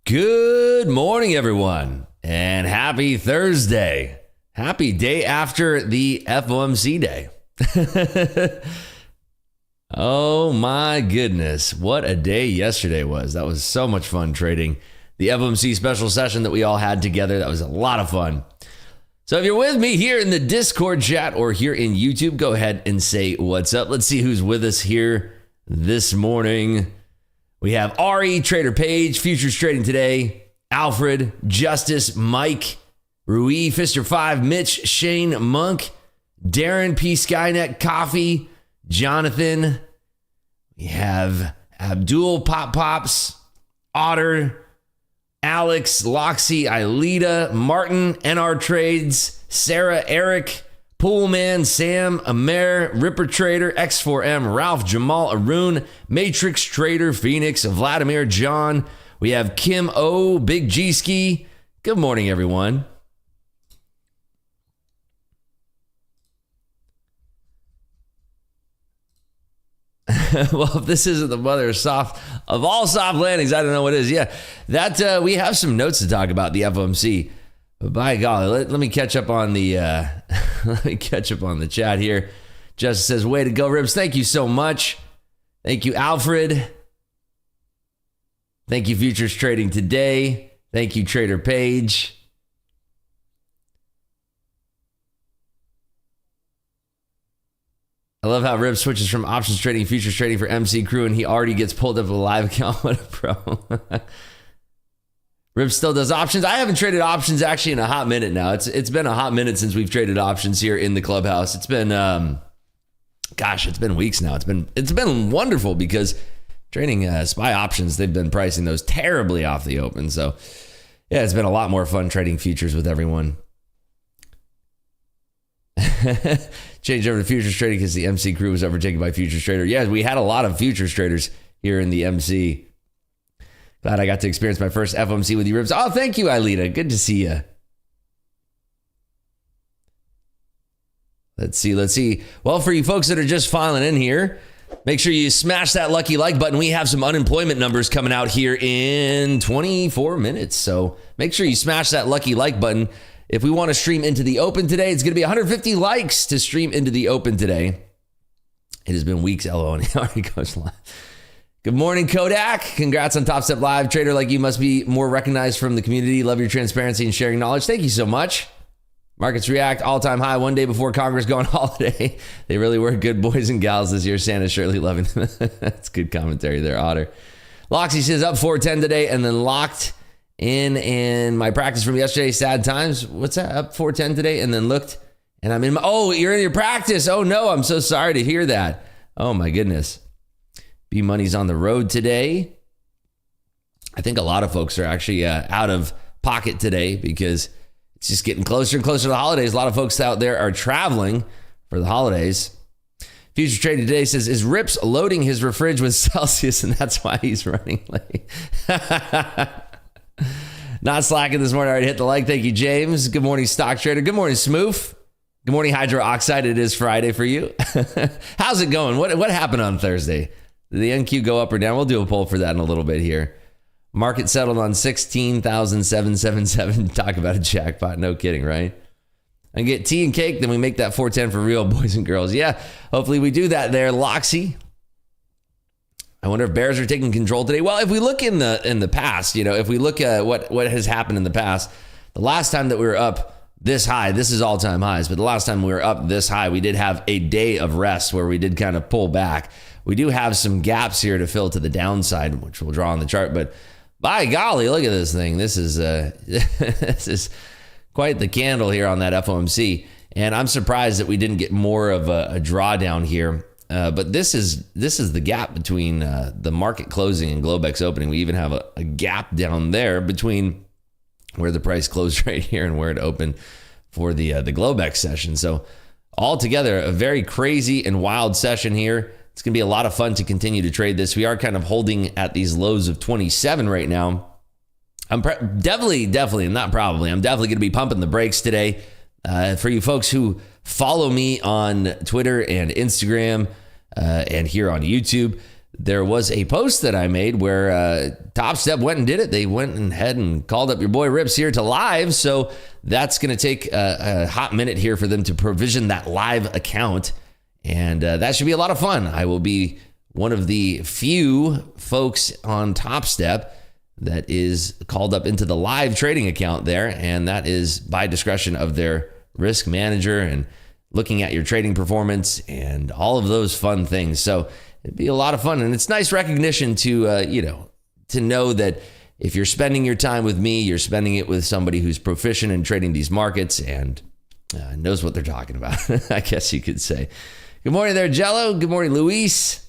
Good morning, everyone, and happy Thursday. Happy day after the FOMC day. Oh my goodness, what a day yesterday was. That was so much fun trading the FOMC special session that we all had together. That was a lot of fun. So if you're with me here in the Discord chat or here in YouTube, go ahead and say what's up. Let's see who's with us here this morning. We have Ari, Trader Page, Futures Trading Today, Alfred, Justice, Mike, Rui, Fister 5, Mitch, Shane, Monk, Darren, P. Skynet, Coffee, Jonathan. We have Abdul, Pop Pops, Otter, Alex, Loxy, Ilita, Martin, NR Trades, Sarah, Eric, Poolman, Sam, Amer, Ripper Trader, X4M, Ralph, Jamal, Arun, Matrix Trader, Phoenix, Vladimir, John. We have Kim O, Big G Ski. Good morning, everyone. Well, if this isn't the mother of all soft landings, I don't know what is. Yeah, that we have some notes to talk about the FOMC. But by golly, let me catch up on the chat here. Justice says, "Way to go, Ribs! Thank you so much. Thank you, Alfred. Thank you, Futures Trading Today. Thank you, Trader Page." I love how Rib switches from options trading, futures trading for MC Crew, and he already gets pulled up with a live account. What a pro. Rib still does options. I haven't traded options actually in a hot minute now. It's been a hot minute since we've traded options here in the clubhouse. It's been, it's been weeks now. It's been wonderful because trading SPY options, they've been pricing those terribly off the open. So yeah, it's been a lot more fun trading futures with everyone. Change over to futures trading because the MC Crew was overtaken by futures trader. Yeah, we had a lot of futures traders here in the MC. Glad I got to experience my first FOMC with you, Ribs. Oh, thank you, Ilita. Good to see you. Let's see. Well, for you folks that are just filing in here, make sure you smash that lucky like button. We have some unemployment numbers coming out here in 24 minutes. So make sure you smash that lucky like button. If we want to stream into the open today, it's going to be 150 likes to stream into the open today. It has been weeks, LO, and it already goes live. Good morning, Kodak. Congrats on Topstep Live. Trader like you must be more recognized from the community. Love your transparency and sharing knowledge. Thank you so much. Markets react all-time high one day before Congress go on holiday. They really were good boys and gals this year. Santa's surely loving them. That's good commentary there, Otter. Loxy says up 410 today and then locked in my practice from yesterday. Sad times. What's that? Up 410 today and then looked and I'm in you're in your practice. Oh no, I'm so sorry to hear that. Oh my goodness. B Money's on the road today. I think a lot of folks are actually out of pocket today because it's just getting closer and closer to the holidays. A lot of folks out there are traveling for the holidays. Future Trading Today says, is Rips loading his fridge with Celsius and that's why he's running late? Not slacking this morning. I already hit the like. Thank you, James. Good morning, Stock Trader. Good morning, Smooth. Good morning, Hydro Oxide. It is Friday for you. How's it going? What happened on Thursday? Did the NQ go up or down? We'll do a poll for that in a little bit here. Market settled on 16,777. Talk about a jackpot. No kidding, right? And get tea and cake, then we make that 410 for real, boys and girls. Yeah, hopefully we do that there, Loxy. I wonder if bears are taking control today. Well, if we look in the past, if we look at what has happened in the past, the last time that we were up this high, this is all-time highs, but the last time we were up this high, we did have a day of rest where we did kind of pull back. We do have some gaps here to fill to the downside, which we'll draw on the chart, but by golly, look at this thing. This is this is quite the candle here on that FOMC, and I'm surprised that we didn't get more of a drawdown here. But this is the gap between the market closing and Globex opening. We even have a gap down there between where the price closed right here and where it opened for the Globex session. So altogether, a very crazy and wild session here. It's going to be a lot of fun to continue to trade this. We are kind of holding at these lows of 27 right now. I'm definitely going to be pumping the brakes today. For you folks who follow me on Twitter and Instagram and here on YouTube, there was a post that I made where Topstep went and did it. They went ahead and called up your boy Rips here to live. So that's going to take a hot minute here for them to provision that live account. And that should be a lot of fun. I will be one of the few folks on Topstep that is called up into the live trading account there. And that is by discretion of their risk manager and looking at your trading performance and all of those fun things. So it'd be a lot of fun. And it's nice recognition to, to know that if you're spending your time with me, you're spending it with somebody who's proficient in trading these markets and knows what they're talking about, I guess you could say. Good morning there, Jello. Good morning, Luis.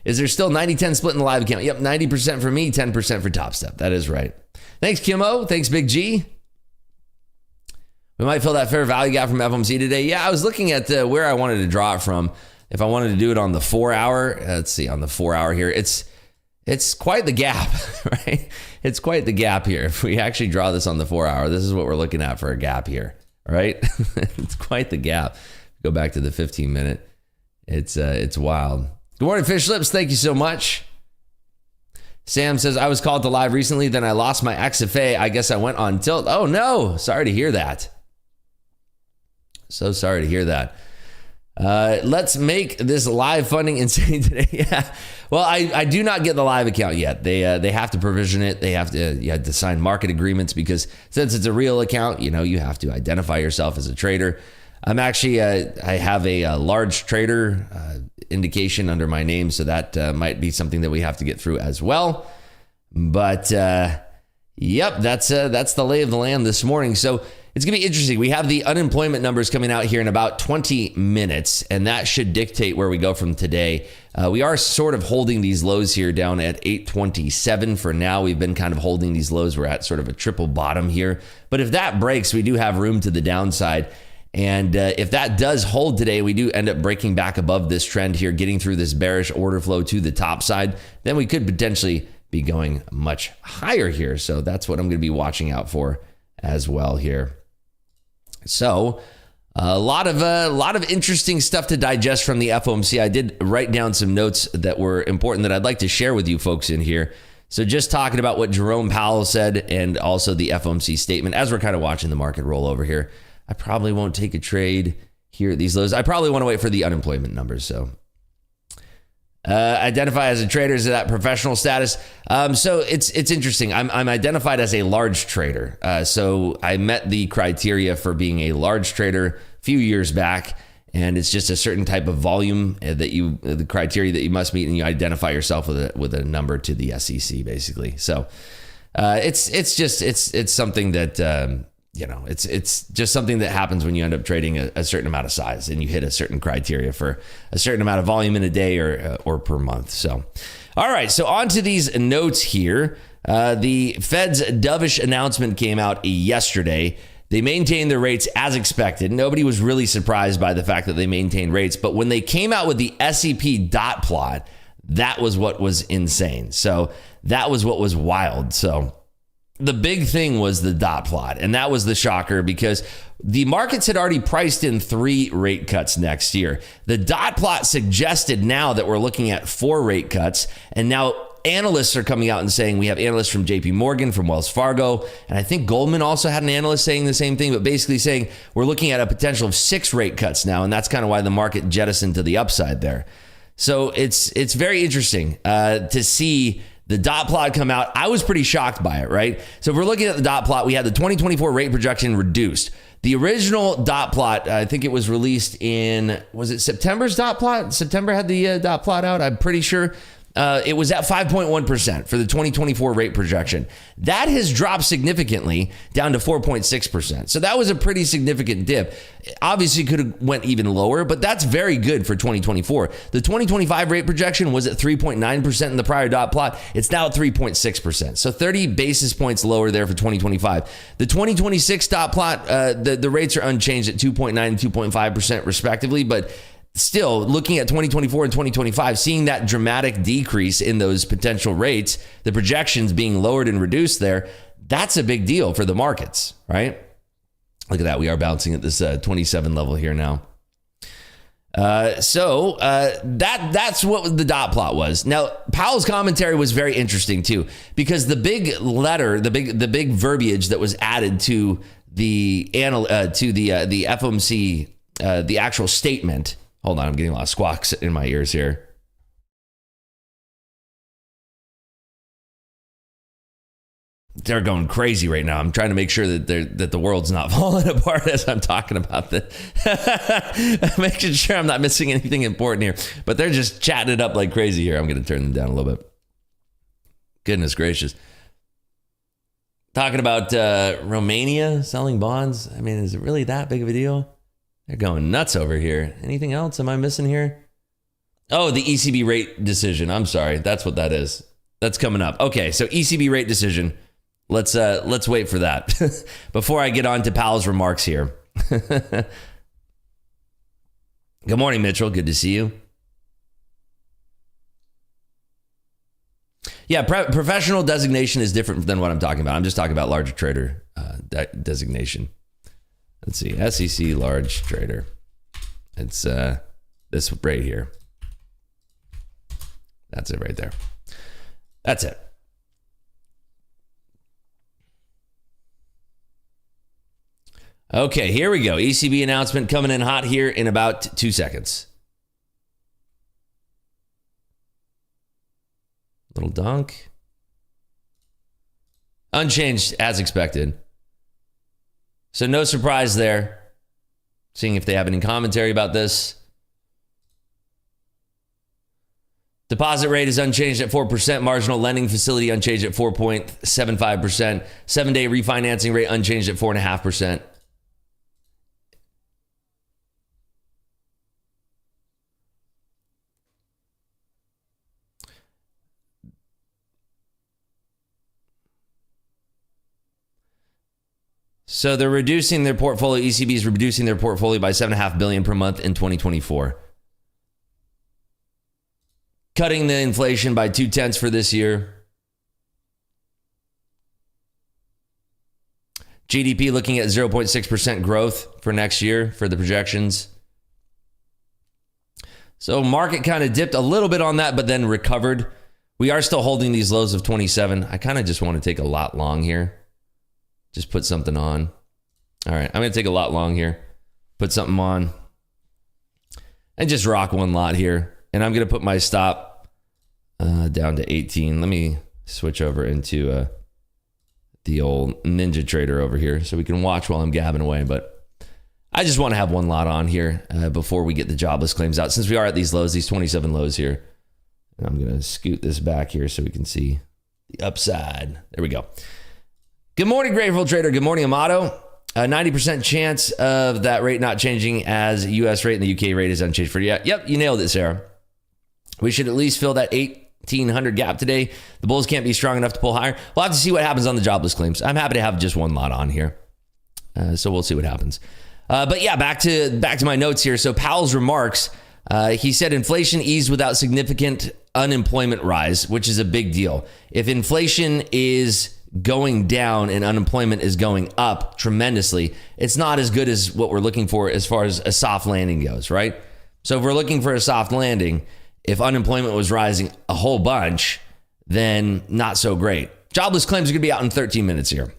Is there still 90-10 split in the live account? Yep, 90% for me, 10% for Topstep. That is right. Thanks, Kimo. Thanks, Big G. We might fill that fair value gap from FOMC today. Yeah, I was looking at where I wanted to draw it from. If I wanted to do it on the 4 hour, let's see, on the 4 hour here, it's quite the gap, right? It's quite the gap here. If we actually draw this on the 4 hour, this is what we're looking at for a gap here, right? It's quite the gap. Go back to the 15 minute. It's wild. Good morning, Fish Lips. Thank you so much. Sam says, I was called to live recently, then I lost my XFA. I guess I went on tilt. Oh no, sorry to hear that. So sorry to hear that. Let's make this live funding insane today. Yeah. Well, I do not get the live account yet. They have to provision it. You have to sign market agreements because since it's a real account, you have to identify yourself as a trader. I'm actually, I have a large trader indication under my name. So that might be something that we have to get through as well. But yep, that's the lay of the land this morning. So it's going to be interesting. We have the unemployment numbers coming out here in about 20 minutes, and that should dictate where we go from today. We are sort of holding these lows here down at 827 for now. We've been kind of holding these lows. We're at sort of a triple bottom here. But if that breaks, we do have room to the downside. And if that does hold today, we do end up breaking back above this trend here, getting through this bearish order flow to the top side, then we could potentially be going much higher here. So that's what I'm going to be watching out for as well here. So a lot of interesting stuff to digest from the FOMC. I did write down some notes that were important that I'd like to share with you folks in here. So just talking about what Jerome Powell said and also the FOMC statement as we're kind of watching the market roll over here. I probably won't take a trade here at these lows. I probably want to wait for the unemployment numbers. So identify as a trader, is that professional status? So it's interesting. I'm identified as a large trader. So I met the criteria for being a large trader a few years back, and it's just a certain type of volume that the criteria that you must meet, and you identify yourself with a number to the SEC, basically. So it's something that it's just something that happens when you end up trading a certain amount of size and you hit a certain criteria for a certain amount of volume in a day or per month. So, all right. So on to these notes here. The Fed's dovish announcement came out yesterday. They maintained their rates as expected. Nobody was really surprised by the fact that they maintained rates. But when they came out with the SEP dot plot, that was what was insane. So that was what was wild. So the big thing was the dot plot, and that was the shocker because the markets had already priced in 3 rate cuts next year. The dot plot suggested now that we're looking at 4 rate cuts, and now analysts are coming out and saying, we have analysts from JP Morgan, from Wells Fargo, and I think Goldman also had an analyst saying the same thing, but basically saying we're looking at a potential of 6 rate cuts now, and that's kind of why the market jettisoned to the upside there. So it's very interesting to see the dot plot come out. I was pretty shocked by it, right? So if we're looking at the dot plot, we had the 2024 rate projection reduced. The original dot plot, I think it was released in, was it September's dot plot? September had the dot plot out, I'm pretty sure. It was at 5.1% for the 2024 rate projection. That has dropped significantly down to 4.6%. So that was a pretty significant dip. Obviously could have went even lower, but that's very good for 2024. The 2025 rate projection was at 3.9% in the prior dot plot. It's now at 3.6%. So 30 basis points lower there for 2025. The 2026 dot plot, the rates are unchanged at 2.9 and 2.5% respectively, but still, looking at 2024 and 2025, seeing that dramatic decrease in those potential rates, the projections being lowered and reduced there, that's a big deal for the markets, right? Look at that. We are bouncing at this 27 level here now. That's what the dot plot was. Now, Powell's commentary was very interesting too, because the big letter, the big verbiage that was added to the FOMC, the actual statement. Hold on, I'm getting a lot of squawks in my ears here. They're going crazy right now. I'm trying to make sure that the world's not falling apart as I'm talking about this. Making sure I'm not missing anything important here. But they're just chatting it up like crazy here. I'm going to turn them down a little bit. Goodness gracious. Talking about Romania selling bonds. I mean, is it really that big of a deal? They're going nuts over here. Anything else? Am I missing here? Oh, the ECB rate decision. I'm sorry. That's what that is. That's coming up. Okay, so ECB rate decision. Let's wait for that before I get on to Powell's remarks here. Good morning, Mitchell. Good to see you. Yeah, professional designation is different than what I'm talking about. I'm just talking about large trader designation. Let's see, SEC large trader. It's this right here. That's it right there. That's it. Okay, here we go. ECB announcement coming in hot here in about 2 seconds. Little dunk. Unchanged as expected. So no surprise there. Seeing if they have any commentary about this. Deposit rate is unchanged at 4%. Marginal lending facility unchanged at 4.75%. 7-day refinancing rate unchanged at 4.5%. So they're reducing their portfolio. ECB is reducing their portfolio by $7.5 billion per month in 2024. Cutting the inflation by 0.2 for this year. GDP looking at 0.6% growth for next year for the projections. So market kind of dipped a little bit on that, but then recovered. We are still holding these lows of 27. I kind of just want to take a lot long here. Just put something on. All right, I'm going to take a lot long here. Put something on. And just rock one lot here. And I'm going to put my stop down to 18. Let me switch over into the old Ninja Trader over here so we can watch while I'm gabbing away. But I just want to have one lot on here before we get the jobless claims out. Since we are at these lows, these 27 lows here. And I'm going to scoot this back here so we can see the upside. There we go. Good morning, Grateful Trader. Good morning, Amato. 90% chance of that rate not changing as U.S. rate and the U.K. rate is unchanged for you. Yep, you nailed it, Sarah. We should at least fill that 1,800 gap today. The bulls can't be strong enough to pull higher. We'll have to see what happens on the jobless claims. I'm happy to have just one lot on here. So we'll see what happens. But yeah, back to my notes here. So Powell's remarks, he said inflation eased without significant unemployment rise, which is a big deal. If inflation is going down and unemployment is going up tremendously, it's not as good as what we're looking for as far as a soft landing goes, right? So if we're looking for a soft landing, if unemployment was rising a whole bunch, then not so great. Jobless claims are going to be out in 13 minutes here.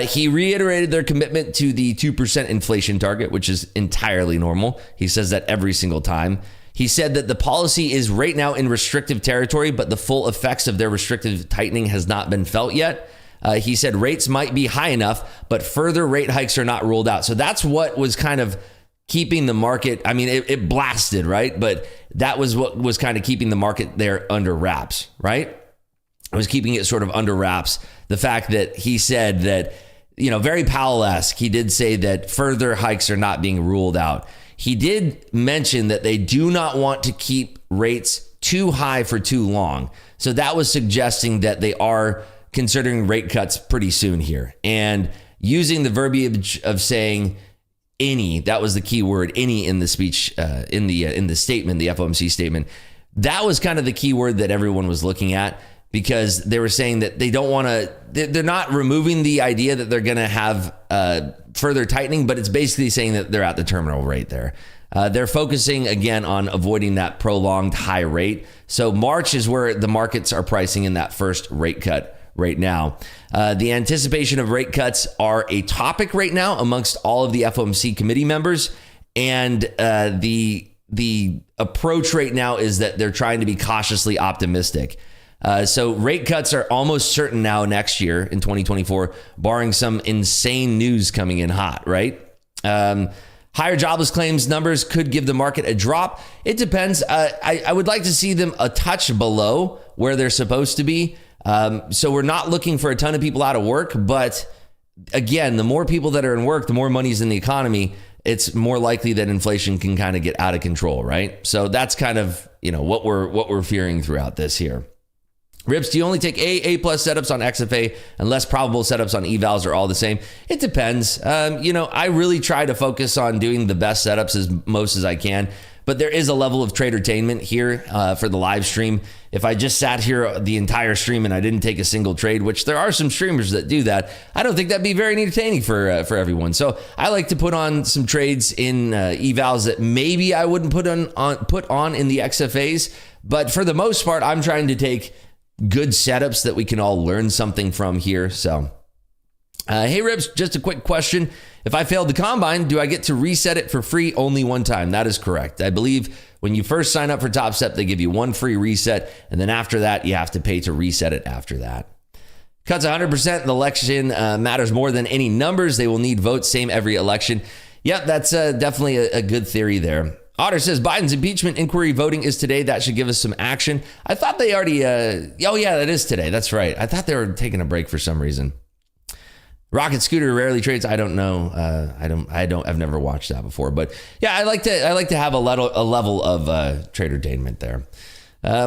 He reiterated their commitment to the 2% inflation target, which is entirely normal. He says that every single time. He said that the policy is right now in restrictive territory, but the full effects of their restrictive tightening has not been felt yet. He said rates might be high enough, but further rate hikes are not ruled out. So that's what was kind of keeping the market. I mean, it blasted, right? But that was what was kind of keeping the market there under wraps, right? It was keeping it sort of under wraps. The fact that he said that, very Powell-esque, he did say that further hikes are not being ruled out. He did mention that they do not want to keep rates too high for too long. So that was suggesting that they are considering rate cuts pretty soon here. And using the verbiage of saying any, that was the key word, any in the speech, in the statement, the FOMC statement, that was kind of the key word that everyone was looking at, because they were saying that they don't want to, they're not removing the idea that they're going to have further tightening, but it's basically saying that they're at the terminal rate there. They're focusing again on avoiding that prolonged high rate. So March is where the markets are pricing in that first rate cut right now. The anticipation of rate cuts are a topic right now amongst all of the FOMC committee members. And the approach right now is that they're trying to be cautiously optimistic. So rate cuts are almost certain now next year in 2024, barring some insane news coming in hot, right? Higher jobless claims numbers could give the market a drop. It depends. I would like to see them a touch below where they're supposed to be. So we're not looking for a ton of people out of work, but again, the more people that are in work, the more money's in the economy, it's more likely that inflation can kind of get out of control, right? So that's kind of, what we're fearing throughout this here. Rips, do you only take A plus setups on XFA and less probable setups on evals are all the same? It depends. I really try to focus on doing the best setups as most as I can, but there is a level of tradertainment here for the live stream. If I just sat here the entire stream and I didn't take a single trade, which there are some streamers that do that, I don't think that'd be very entertaining for everyone. So I like to put on some trades in evals that maybe I wouldn't put on in the XFAs, but for the most part, I'm trying to take good setups that we can all learn something from here. So, hey Rips, just a quick question. If I failed the combine, do I get to reset it for free only one time? That is correct. I believe when you first sign up for Topstep, they give you one free reset. And then after that, you have to pay to reset it after that. Cuts 100%. The election matters more than any numbers. They will need votes. Same every election. Yep, that's definitely a good theory there. Otter says Biden's impeachment inquiry voting is today. That should give us some action. I thought they already, oh yeah, that is today. That's right. I thought they were taking a break for some reason. Rocket Scooter rarely trades. I don't know. I've never watched that before, but yeah, I like to have a level of tradertainment there.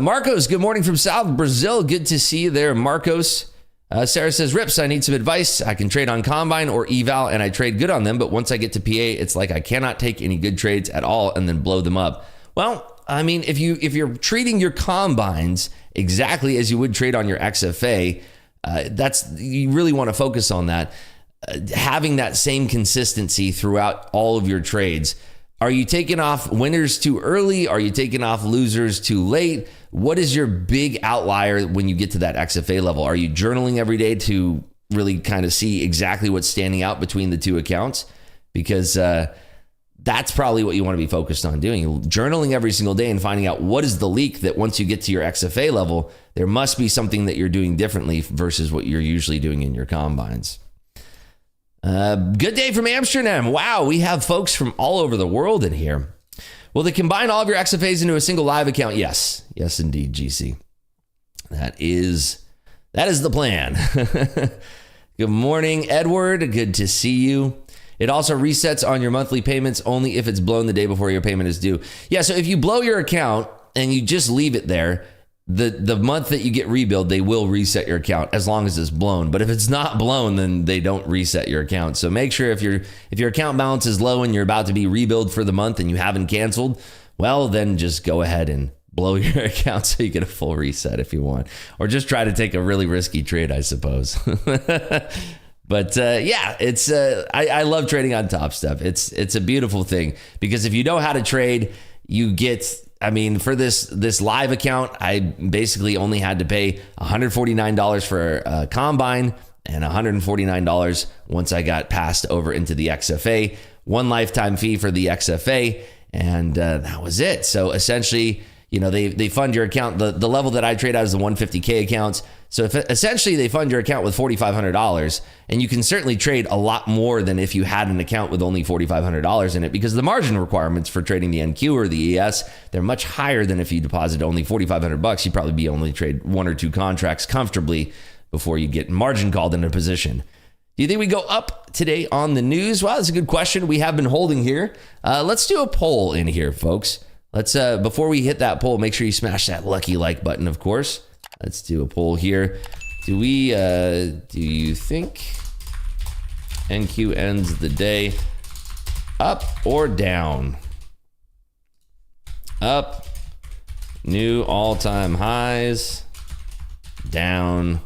Marcos, good morning from South Brazil. Good to see you there, Marcos. Sarah says, Rips, I need some advice. I can trade on Combine or Eval and I trade good on them, but once I get to PA, it's like I cannot take any good trades at all and then blow them up. Well, I mean, if you're treating your Combines exactly as you would trade on your XFA, you really want to focus on that. Having that same consistency throughout all of your trades. Are you taking off winners too early? Are you taking off losers too late? What is your big outlier when you get to that XFA level? Are you journaling every day to really kind of see exactly what's standing out between the two accounts? Because that's probably what you want to be focused on doing. Journaling every single day and finding out what is the leak that once you get to your XFA level, there must be something that you're doing differently versus what you're usually doing in your combines. Good day from Amsterdam. Wow, we have folks from all over the world in here. Will they combine all of your XFAs into a single live account? Yes. Yes, indeed, GC. That is the plan. Good morning, Edward. Good to see you. It also resets on your monthly payments only if it's blown the day before your payment is due. Yeah, so if you blow your account and you just leave it there, the month that you get rebilled, they will reset your account as long as it's blown. But if it's not blown, then they don't reset your account. So make sure if your account balance is low and you're about to be rebilled for the month and you haven't canceled, well, then just go ahead and blow your account so you get a full reset if you want. Or just try to take a really risky trade, I suppose. But yeah, it's I love trading on Topstep. It's a beautiful thing because if you know how to trade, you get, I mean, for this live account, I basically only had to pay $149 for a Combine and $149 once I got passed over into the XFA. One lifetime fee for the XFA, and that was it. So essentially, you know, they fund your account. The level that I trade out is the 150K accounts. So if essentially they fund your account with $4,500, and you can certainly trade a lot more than if you had an account with only $4,500 in it, because the margin requirements for trading the NQ or the ES, they're much higher than if you deposit only $4,500. You'd probably be only trade one or two contracts comfortably before you get margin called in a position. Do you think we go up today on the news? Well, that's a good question. We have been holding here. Let's do a poll in here, folks. Let's before we hit that poll, make sure you smash that lucky like button, of course. Let's do a poll here. Do you think NQ ends the day up or down? Up, new all-time highs, down,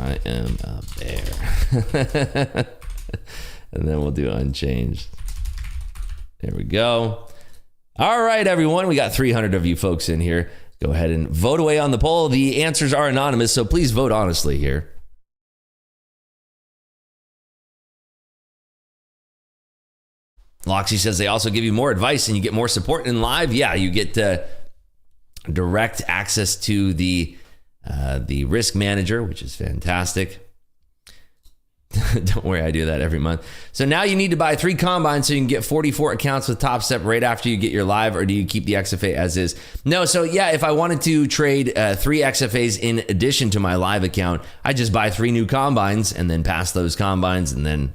I am a bear. And then we'll do unchanged. There we go. All right, everyone. We got 300 of you folks in here. Go ahead and vote away on the poll. The answers are anonymous, so please vote honestly here. Loxy says they also give you more advice and you get more support in live. Yeah, you get direct access to the risk manager, which is fantastic. Don't worry, I do that every month. So now you need to buy 3 combines so you can get 44 accounts with Topstep right after you get your live, or do you keep the XFA as is? No, so yeah, if I wanted to trade 3 XFAs in addition to my live account, I just buy 3 new combines and then pass those combines and then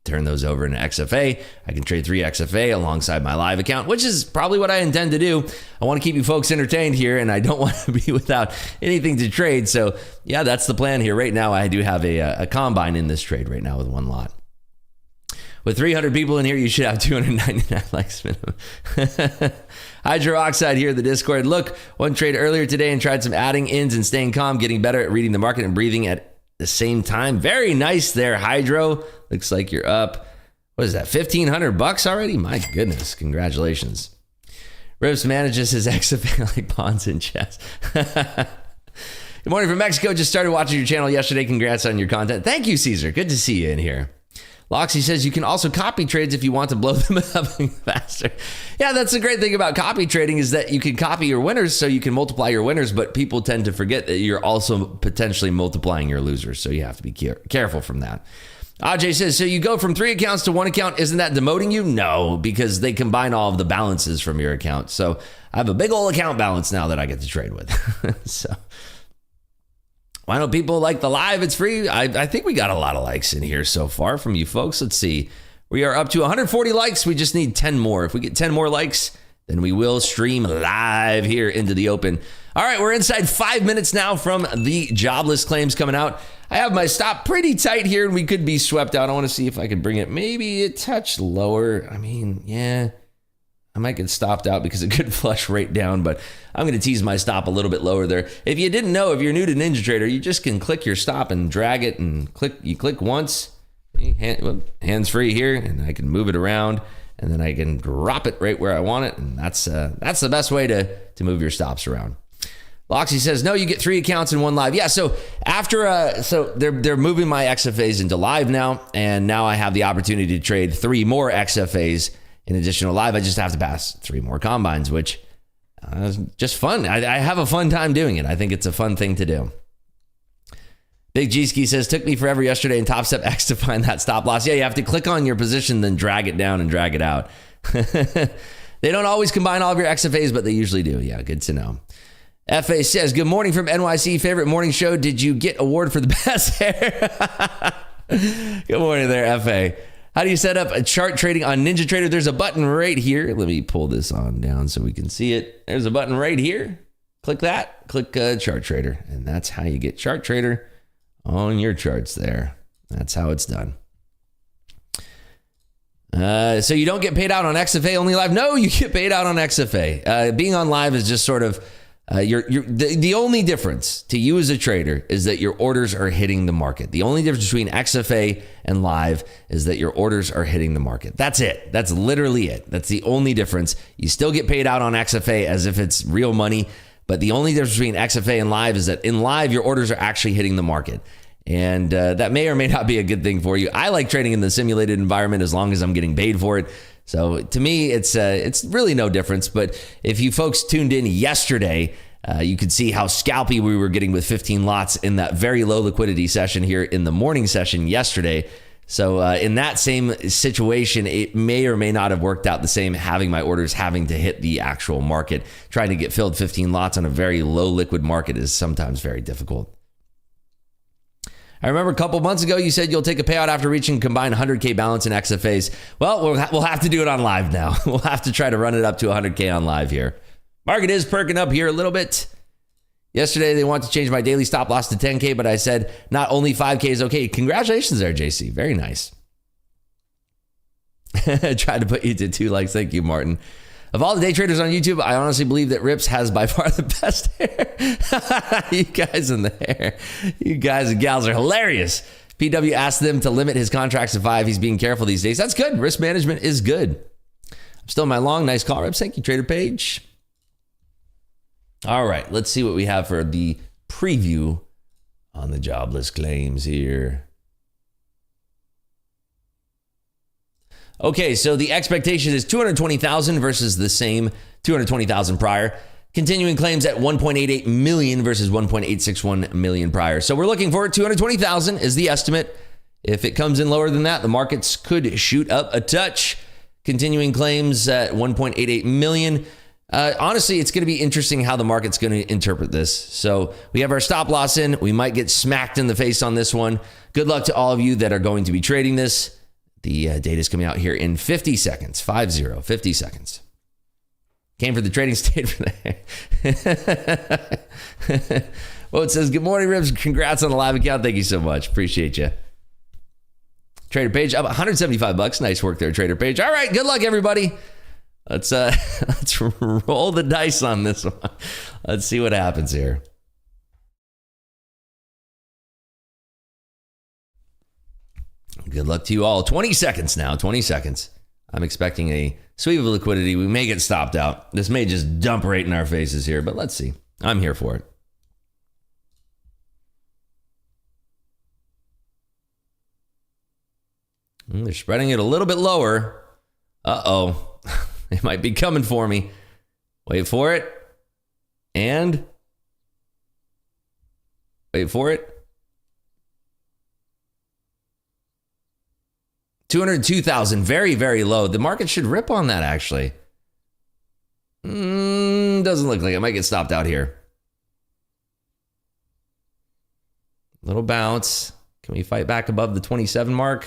turn those over into XFA. I can trade 3 XFA alongside my live account, which is probably what I intend to do. I want to keep you folks entertained here, and I don't want to be without anything to trade. So yeah, that's the plan here. Right now, I do have a combine in this trade right now with 1 lot. With 300 people in here, you should have 299 likes minimum. Hydroxide here in the Discord. Look, one trade earlier today and tried some adding ins and staying calm, getting better at reading the market and breathing at the same time. Very nice there, Hydro. Looks like you're up. What is that? $1,500 already? My goodness. Congratulations. Rips manages his XFA like pawns in chess. Good morning from Mexico. Just started watching your channel yesterday. Congrats on your content. Thank you, Caesar. Good to see you in here. Loxy says you can also copy trades if you want to blow them up faster. Yeah, that's the great thing about copy trading is that you can copy your winners so you can multiply your winners, but people tend to forget that you're also potentially multiplying your losers. So you have to be careful from that. Ajay says, so you go from 3 accounts to 1 account. Isn't that demoting you? No, because they combine all of the balances from your account. So I have a big old account balance now that I get to trade with. So why don't people like the live? It's free. I think we got a lot of likes in here so far from you folks. Let's see. We are up to 140 likes. We just need 10 more. If we get 10 more likes, then we will stream live here into the open. All right, we're inside 5 minutes now from the jobless claims coming out. I have my stop pretty tight here, and we could be swept out. I want to see if I can bring it maybe a touch lower. I mean, yeah, I might get stopped out because it could flush right down, but I'm going to tease my stop a little bit lower there. If you didn't know, if you're new to NinjaTrader, you just can click your stop and drag it and click. You click once, hands free here, and I can move it around, and then I can drop it right where I want it, and that's the best way to move your stops around. Loxy says, no, you get 3 accounts in 1 live. Yeah, so after, so they're moving my XFAs into live now, and now I have the opportunity to trade 3 more XFAs in addition to live. I just have to pass 3 more combines, which is just fun. I have a fun time doing it. I think it's a fun thing to do. Big G-Ski says, took me forever yesterday in Topstep X to find that stop loss. Yeah, you have to click on your position, then drag it down and drag it out. They don't always combine all of your XFAs, but they usually do. Yeah, good to know. FA says, good morning from NYC. Favorite morning show. Did you get award for the best hair? Good morning there, FA. How do you set up a chart trading on NinjaTrader? There's a button right here. Let me pull this on down so we can see it. There's a button right here. Click that. Click Chart Trader. And that's how you get Chart Trader on your charts there. That's how it's done. So you don't get paid out on XFA only live? No, you get paid out on XFA. Being on live is just sort of the only difference to you as a trader is that your orders are hitting the market. The only difference between XFA and live is that your orders are hitting the market. That's it. That's literally it. That's the only difference. You still get paid out on XFA as if it's real money, but the only difference between XFA and live is that in live, your orders are actually hitting the market. And that may or may not be a good thing for you. I like trading in the simulated environment as long as I'm getting paid for it. So to me, it's really no difference. But if you folks tuned in yesterday, you could see how scalpy we were getting with 15 lots in that very low liquidity session here in the morning session yesterday. So in that same situation, it may or may not have worked out the same, having my orders having to hit the actual market. Trying to get filled 15 lots on a very low liquid market is sometimes very difficult. I remember a couple months ago, you said you'll take a payout after reaching combined 100K balance in XFAs. Well, we'll have to do it on live now. We'll have to try to run it up to 100K on live here. Market is perking up here a little bit. Yesterday, they wanted to change my daily stop loss to 10K, but I said not only 5K is okay. Congratulations there, JC. Very nice. Tried to put you to 2 likes. Thank you, Martin. Of all the day traders on YouTube, I honestly believe that Rips has by far the best hair. You guys in the hair. You guys and gals are hilarious. PW asked them to limit his contracts to 5. He's being careful these days. That's good. Risk management is good. Still my long. Nice call reps. Thank you, Trader Page. All right, let's see what we have for the preview on the jobless claims here. Okay, so the expectation is 220,000 versus the same 220,000 prior. Continuing claims at 1.88 million versus 1.861 million prior. So we're looking for 220,000 is the estimate. If it comes in lower than that, the markets could shoot up a touch. Continuing claims at 1.88 million. Honestly, it's going to be interesting how the market's going to interpret this. So we have our stop loss in. We might get smacked in the face on this one. Good luck to all of you that are going to be trading this. The data is coming out here in 50 seconds. 50 seconds. Came for the trading state for that. Well, it says, good morning, Ribs. Congrats on the live account. Thank you so much. Appreciate you. Trader Page, up $175. Nice work there, Trader Page. All right, good luck, everybody. Let's roll the dice on this one. Let's see what happens here. Good luck to you all. 20 seconds now. 20 seconds. I'm expecting a sweep of liquidity. We may get stopped out. This may just dump right in our faces here, but let's see. I'm here for it. They're spreading it a little bit lower. Uh-oh. It might be coming for me. Wait for it. And wait for it. 202,000. Very, very low. The market should rip on that, actually. Doesn't look like it. Might get stopped out here. Little bounce. Can we fight back above the 27 mark?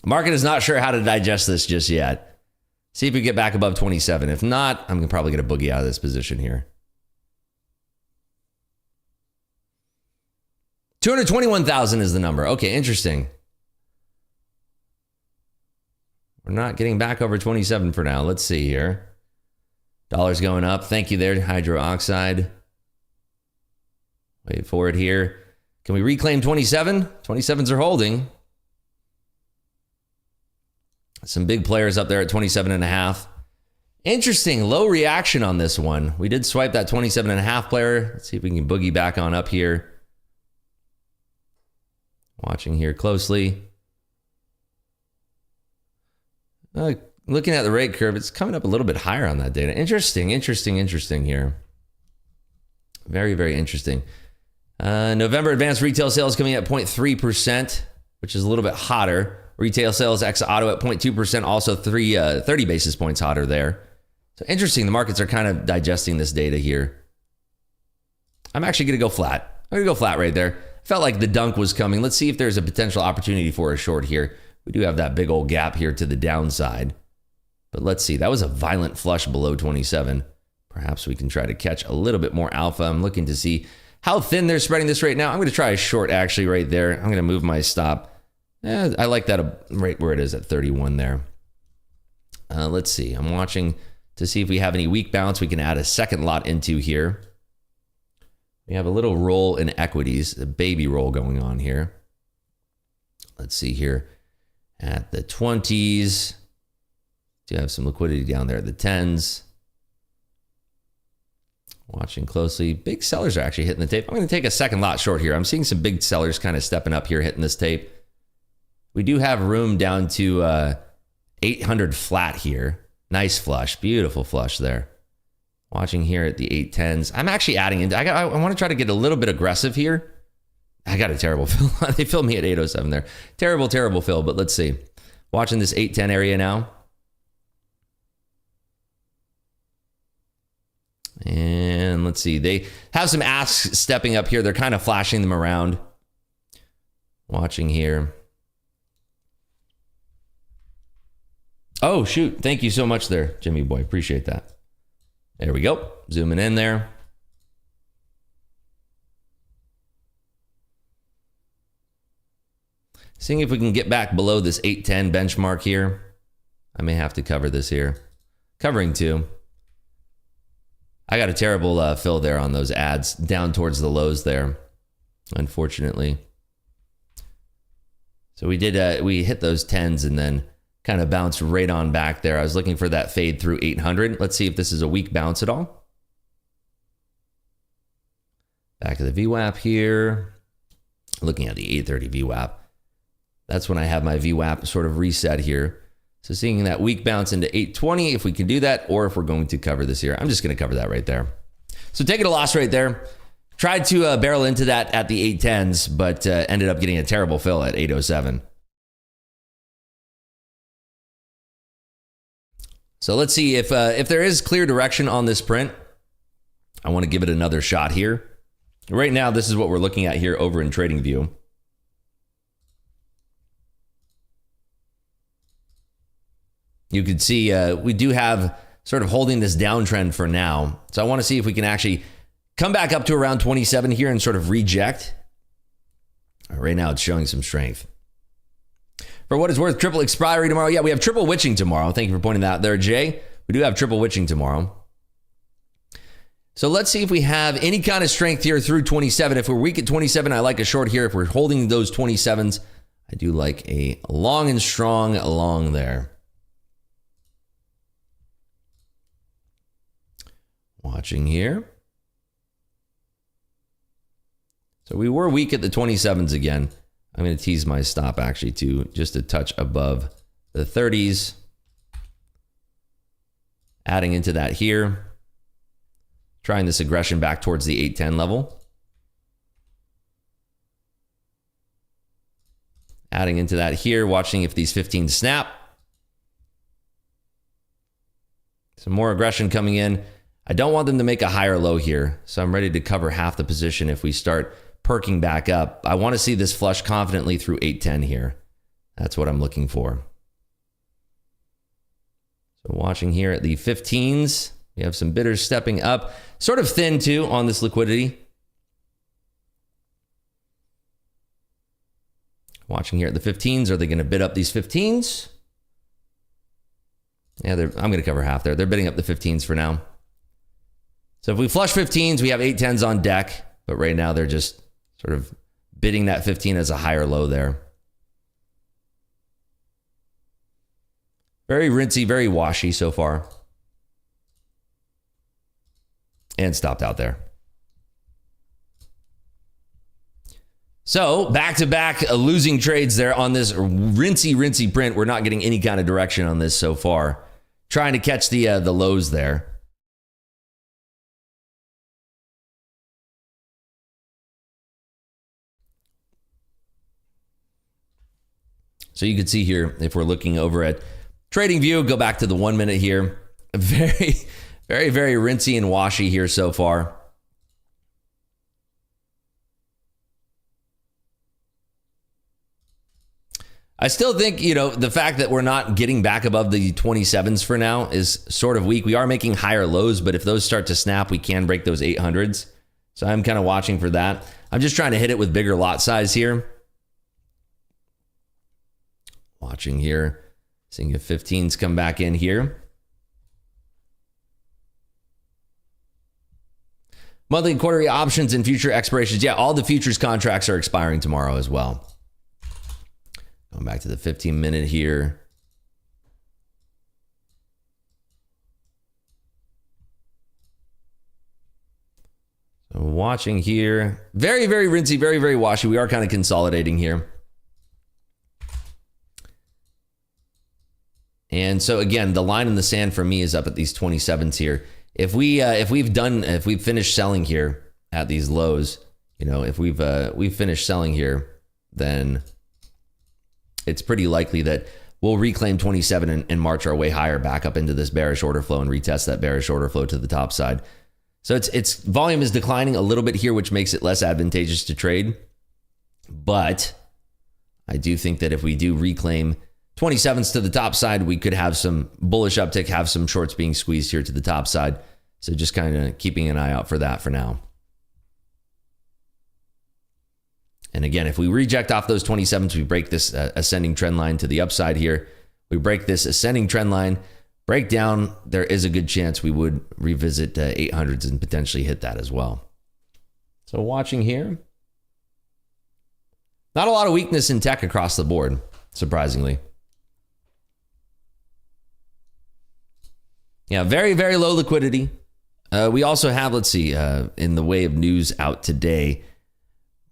Market is not sure how to digest this just yet. See if we get back above 27. If not, I'm probably going to boogie out of this position here. 221,000 is the number. Okay, interesting. We're not getting back over 27 for now. Let's see here. Dollar's going up. Thank you there, hydro oxide. Wait for it here. Can we reclaim 27? 27s are holding. Some big players up there at 27.5. Interesting, low reaction on this one. We did swipe that 27.5 player. Let's see if we can boogie back on up here. Watching here closely. Looking at the rate curve, it's coming up a little bit higher on that data. Interesting here. Very, very interesting. November advanced retail sales coming at 0.3%, which is a little bit hotter. Retail sales ex auto at 0.2%, also 30 basis points hotter there. So interesting, the markets are kind of digesting this data here. I'm actually going to go flat. I'm going to go flat right there. Felt like the dunk was coming. Let's see if there's a potential opportunity for a short here. We do have that big old gap here to the downside. But let's see. That was a violent flush below 27. Perhaps we can try to catch a little bit more alpha. I'm looking to see how thin they're spreading this right now. I'm going to try a short actually right there. I'm going to move my stop. I like that right where it is at 31 there. Let's see. I'm watching to see if we have any weak bounce we can add a second lot into here. We have a little roll in equities, a baby roll going on here. Let's see here at the 20s. Do have some liquidity down there at the 10s. Watching closely. Big sellers are actually hitting the tape. I'm going to take a second lot short here. I'm seeing some big sellers kind of stepping up here, hitting this tape. We do have room down to 800 flat here. Nice flush. Beautiful flush there. Watching here at the 810s. I'm actually adding in. I want to try to get a little bit aggressive here. I got a terrible fill. They filled me at 807 there. Terrible fill, but let's see. Watching this 810 area now. And let's see. They have some asks stepping up here. They're kind of flashing them around. Watching here. Oh, shoot. Thank you so much there, Jimmy boy. Appreciate that. There we go. Zooming in there. Seeing if we can get back below this 810 benchmark here. I may have to cover this here. Covering two. I got a terrible fill there on those ads down towards the lows there, unfortunately. So So we hit those 10s and then kind of bounced right on back there. I was looking for that fade through 800. Let's see if this is a weak bounce at all. Back to the VWAP here. Looking at the 830 VWAP. That's when I have my VWAP sort of reset here. So seeing that weak bounce into 820, if we can do that, or if we're going to cover this here. I'm just going to cover that right there. So taking a loss right there. Tried to barrel into that at the 810s, but ended up getting a terrible fill at 807. So let's see if there is clear direction on this print. I want to give it another shot here. Right now, this is what we're looking at here over in TradingView. You can see we do have sort of holding this downtrend for now. So I want to see if we can actually come back up to around 27 here and sort of reject. Right now, it's showing some strength. For what it's worth, triple expiry tomorrow. Yeah, we have triple witching tomorrow. Thank you for pointing that out there, Jay. We do have triple witching tomorrow. So let's see if we have any kind of strength here through 27. If we're weak at 27, I like a short here. If we're holding those 27s, I do like a long and strong along there. Watching here. So we were weak at the 27s again. I'm going to tease my stop actually to just a touch above the 30s. Adding into that here. Trying this aggression back towards the 810 level. Adding into that here, watching if these 15s snap. Some more aggression coming in. I don't want them to make a higher low here, so I'm ready to cover half the position if we start perking back up. I want to see this flush confidently through 810 here. That's what I'm looking for. So watching here at the 15s, we have some bidders stepping up. Sort of thin too on this liquidity. Watching here at the 15s, are they going to bid up these 15s? Yeah, I'm going to cover half there. They're bidding up the 15s for now. So if we flush 15s, we have 810s on deck, but right now they're just sort of bidding that 15 as a higher low there. Very rinsy, very washy so far. And stopped out there. So back-to-back losing trades there on this rinsy print. We're not getting any kind of direction on this so far. Trying to catch the lows there. So you can see here, if we're looking over at TradingView, go back to the 1 minute here. Very rinsy and washy here so far. I still think, the fact that we're not getting back above the 27s for now is sort of weak. We are making higher lows, but if those start to snap, we can break those 800s. So I'm kind of watching for that. I'm just trying to hit it with bigger lot size here. Watching here, seeing if 15s come back in here. Monthly and quarterly options and future expirations. Yeah, all the futures contracts are expiring tomorrow as well. Going back to the 15-minute here. So watching here. Very rinsy, very washy. We are kind of consolidating here. And so again, the line in the sand for me is up at these 27s here. If we've finished selling here at these lows, if we've finished selling here, then it's pretty likely that we'll reclaim 27 and march our way higher back up into this bearish order flow and retest that bearish order flow to the top side. So its volume is declining a little bit here, which makes it less advantageous to trade. But I do think that if we do reclaim 27s to the top side, we could have some bullish uptick, have some shorts being squeezed here to the top side. So just kind of keeping an eye out for that for now. And again, if we reject off those 27s, we break this ascending trend line to the upside here. We break this ascending trend line, break down, there is a good chance we would revisit 800s and potentially hit that as well. So watching here. Not a lot of weakness in tech across the board, surprisingly. Yeah, very, very low liquidity. We also have, let's see, in the way of news out today,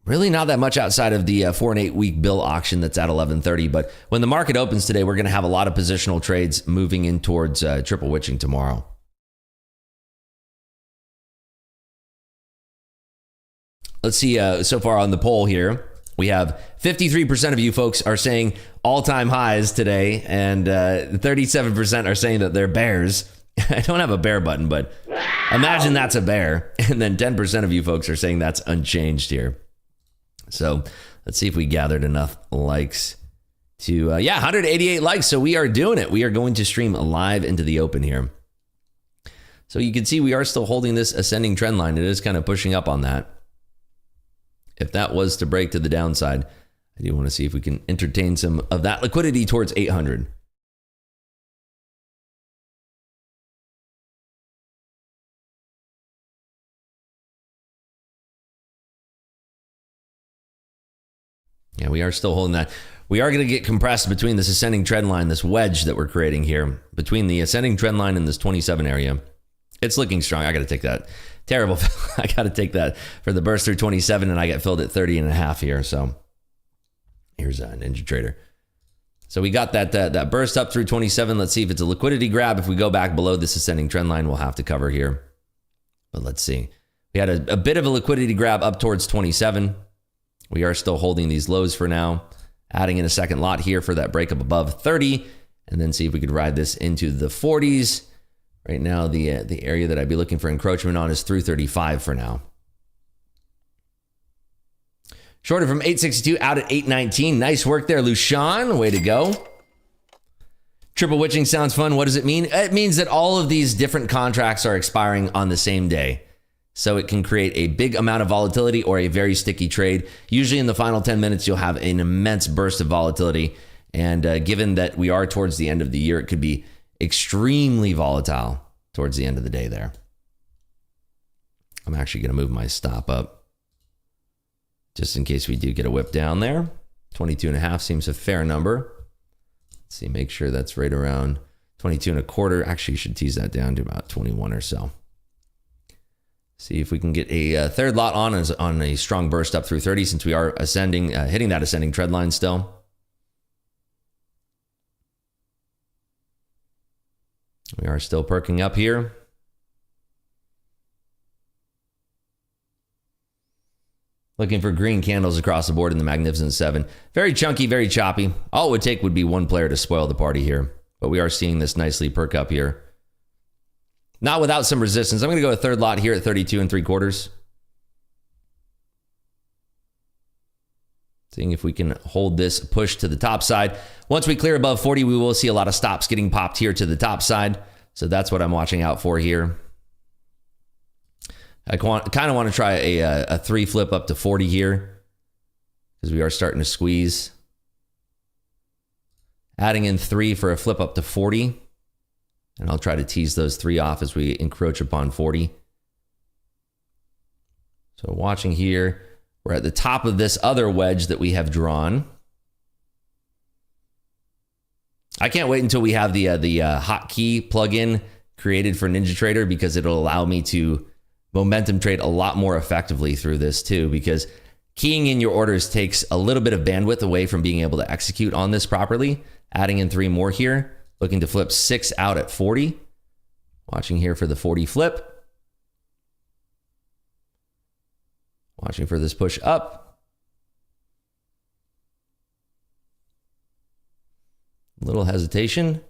really not that much outside of the 4 and 8 week bill auction that's at 11:30. But when the market opens today, we're going to have a lot of positional trades moving in towards triple witching tomorrow. Let's see, so far on the poll here, we have 53% of you folks are saying all-time highs today, and 37% are saying that they're bears. I don't have a bear button, but imagine that's a bear. And then 10% of you folks are saying that's unchanged here. So let's see if we gathered enough likes to, 188 likes. So we are doing it. We are going to stream live into the open here. So you can see we are still holding this ascending trend line. It is kind of pushing up on that. If that was to break to the downside, I do want to see if we can entertain some of that liquidity towards 800. Yeah, we are still holding that. We are going to get compressed between this ascending trend line, this wedge that we're creating here, between the ascending trend line and this 27 area. It's looking strong. I got to take that. Terrible. I got to take that for the burst through 27, and I get filled at 30 and a half here. So here's a Ninja Trader. So we got that burst up through 27. Let's see if it's a liquidity grab. If we go back below this ascending trend line, we'll have to cover here. But let's see. We had a bit of a liquidity grab up towards 27. We are still holding these lows for now, adding in a second lot here for that breakup above 30, and then see if we could ride this into the 40s. Right now, the area that I'd be looking for encroachment on is through 35 for now. Shorted from 862 out at 819. Nice work there, Lushan. Way to go. Triple witching sounds fun. What does it mean? It means that all of these different contracts are expiring on the same day. So it can create a big amount of volatility or a very sticky trade. Usually in the final 10 minutes, you'll have an immense burst of volatility. And given that we are towards the end of the year, it could be extremely volatile towards the end of the day there. I'm actually going to move my stop up just in case we do get a whip down there. 22 and a half seems a fair number. Let's see, make sure that's right around 22 and a quarter. Actually, you should tease that down to about 21 or so. See if we can get a third lot on a strong burst up through 30 since we are ascending, hitting that ascending trend line still. We are still perking up here. Looking for green candles across the board in the Magnificent Seven. Very chunky, very choppy. All it would take would be one player to spoil the party here. But we are seeing this nicely perk up here. Not without some resistance. I'm going to go a third lot here at 32 and 3/4. Seeing if we can hold this push to the top side. Once we clear above 40, we will see a lot of stops getting popped here to the top side. So that's what I'm watching out for here. I kind of want to try a 3 flip up to 40 here because we are starting to squeeze. Adding in 3 for a flip up to 40. And I'll try to tease those 3 off as we encroach upon 40. So watching here, we're at the top of this other wedge that we have drawn. I can't wait until we have the hotkey plugin created for Ninja Trader because it'll allow me to momentum trade a lot more effectively through this too, because keying in your orders takes a little bit of bandwidth away from being able to execute on this properly. Adding in 3 more here. Looking to flip 6 out at 40. Watching here for the 40 flip. Watching for this push up. Little hesitation.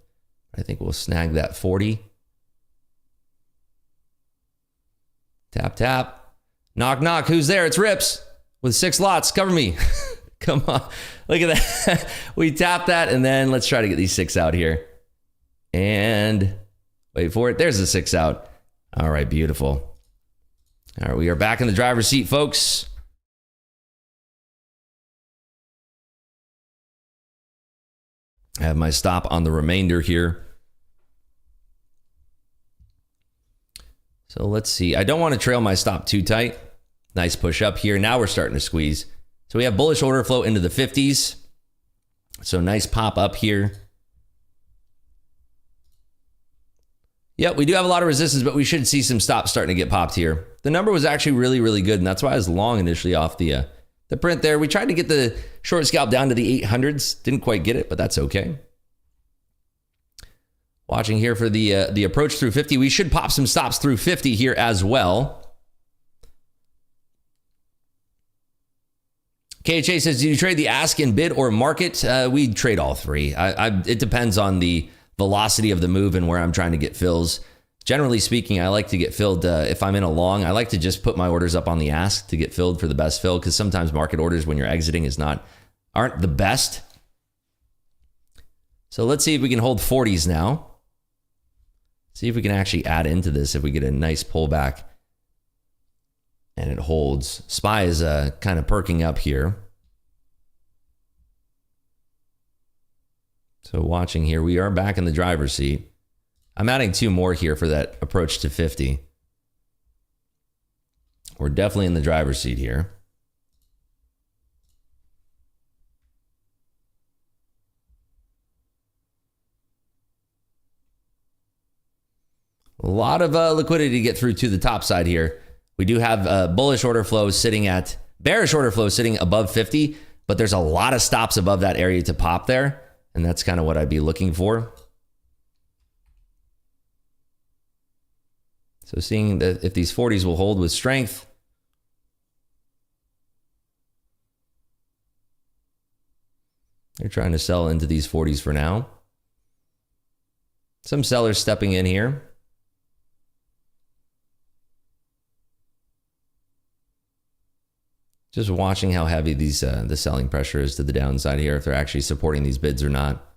I think we'll snag that 40. Tap, tap. Knock, knock. Who's there? It's Rips with 6 lots. Cover me. Come on. Look at that. We tap that, and then let's try to get these 6 out here. And wait for it. There's the 6 out. All right, beautiful. All right, we are back in the driver's seat, folks. I have my stop on the remainder here. So let's see. I don't want to trail my stop too tight. Nice push up here. Now we're starting to squeeze. So we have bullish order flow into the 50s. So nice pop up here. Yep, we do have a lot of resistance, but we should see some stops starting to get popped here. The number was actually really, really good, and that's why I was long initially off the print there. We tried to get the short scalp down to the 800s. Didn't quite get it, but that's okay. Watching here for the approach through 50. We should pop some stops through 50 here as well. KHA says, do you trade the ask and bid or market? We trade all three. It depends on the velocity of the move and where I'm trying to get fills. Generally speaking, I like to get filled if I'm in a long. I like to just put my orders up on the ask to get filled for the best fill, because sometimes market orders when you're exiting aren't the best. So let's see if we can hold 40s now. See if we can actually add into this if we get a nice pullback and it holds. SPY is kind of perking up here. So watching here, we are back in the driver's seat. I'm adding 2 more here for that approach to 50. We're definitely in the driver's seat here. A lot of liquidity to get through to the top side here. We do have bearish order flow sitting above 50, but there's a lot of stops above that area to pop there. And that's kind of what I'd be looking for. So seeing that if these 40s will hold with strength. They're trying to sell into these 40s for now. Some sellers stepping in here. Just watching how heavy these the selling pressure is to the downside here, if they're actually supporting these bids or not.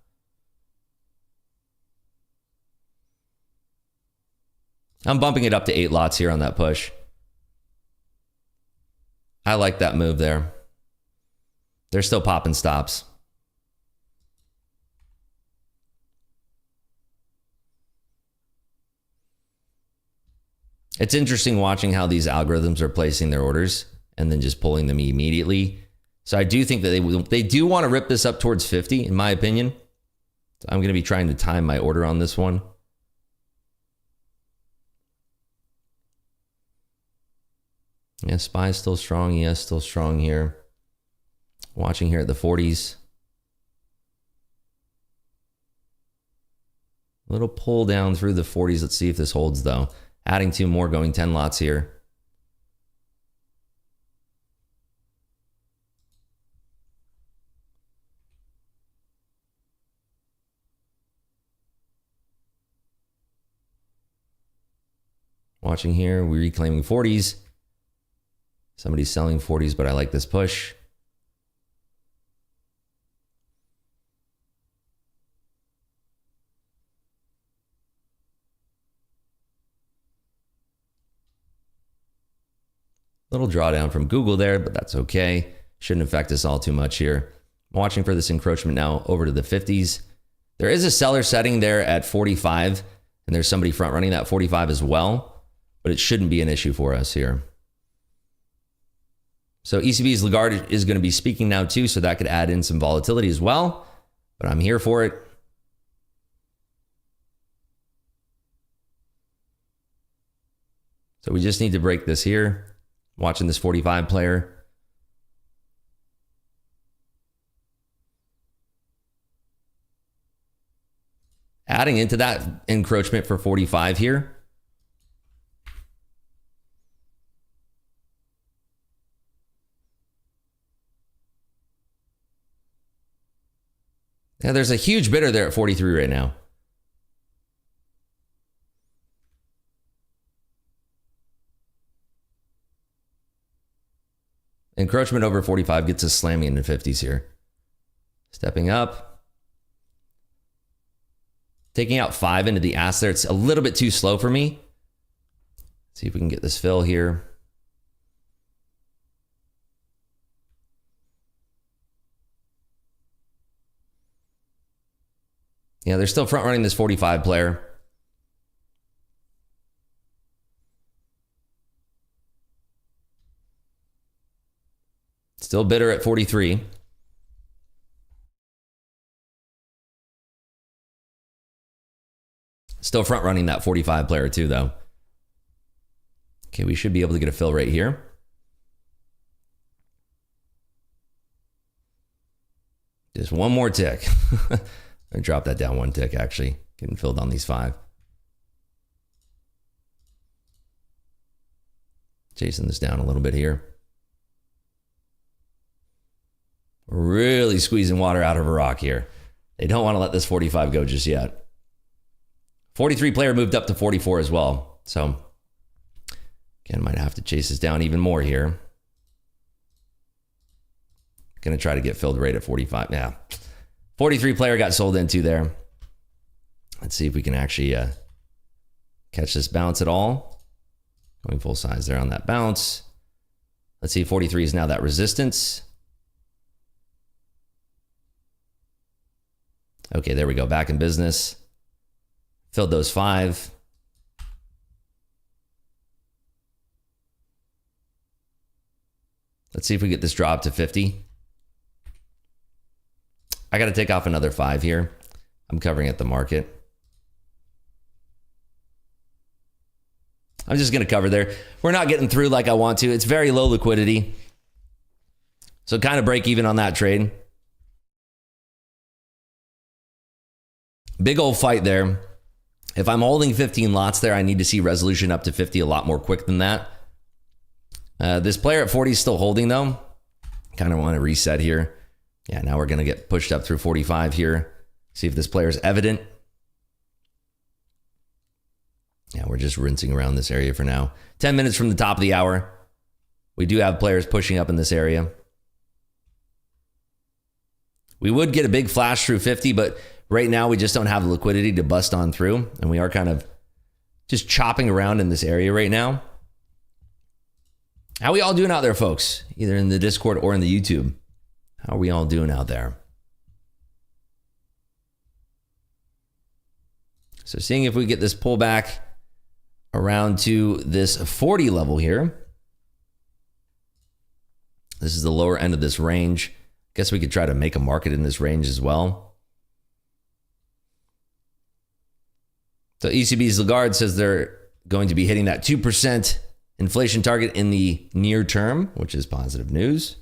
I'm bumping it up to 8 lots here on that push. I like that move there. They're still popping stops. It's interesting watching how these algorithms are placing their orders and then just pulling them immediately. So I do think that they do want to rip this up towards 50, in my opinion. So I'm going to be trying to time my order on this one. Yeah, SPY is still strong. Yes, still strong here. Watching here at the 40s. A little pull down through the 40s. Let's see if this holds though. Adding 2 more, going 10 lots here. Watching here, we're reclaiming 40s. Somebody's selling 40s, but I like this push. Little drawdown from Google there, but that's okay. Shouldn't affect us all too much here. I'm watching for this encroachment now over to the 50s. There is a seller setting there at 45, and there's somebody front running that 45 as well. But it shouldn't be an issue for us here. So ECB's Lagarde is going to be speaking now too, so that could add in some volatility as well. But I'm here for it. So we just need to break this here. Watching this 45 player. Adding into that encroachment for 45 here. Yeah, there's a huge bidder there at 43 right now. Encroachment over 45 gets us slamming into 50s here. Stepping up. Taking out 5 into the ask there. It's a little bit too slow for me. See if we can get this fill here. Yeah, they're still front running this 45 player. Still bitter at 43. Still front running that 45 player too, though. Okay, we should be able to get a fill right here. Just one more tick. I drop that down one tick, actually. Getting filled on these 5. Chasing this down a little bit here. Really squeezing water out of a rock here. They don't want to let this 45 go just yet. 43 player moved up to 44 as well. So, again, might have to chase this down even more here. Going to try to get filled right at 45. Yeah. 43 player got sold into there. Let's see if we can actually catch this bounce at all. Going full size there on that bounce. Let's see, 43 is now that resistance. Okay, there we go. Back in business. Filled those 5. Let's see if we get this drop to 50. I got to take off another 5 here. I'm covering at the market. I'm just going to cover there. We're not getting through like I want to. It's very low liquidity. So kind of break even on that trade. Big old fight there. If I'm holding 15 lots there, I need to see resolution up to 50 a lot more quick than that. This player at 40 is still holding though. Kind of want to reset here. Yeah, now we're going to get pushed up through 45 here. See if this player is evident. Yeah, we're just rinsing around this area for now. 10 minutes from the top of the hour. We do have players pushing up in this area. We would get a big flash through 50, but right now we just don't have the liquidity to bust on through. And we are kind of just chopping around in this area right now. How we all doing out there, folks? Either in the Discord or in the YouTube. How are we all doing out there? So seeing if we get this pullback around to this 40 level here. This is the lower end of this range. Guess we could try to make a market in this range as well. So ECB's Lagarde says they're going to be hitting that 2% inflation target in the near term, which is positive news.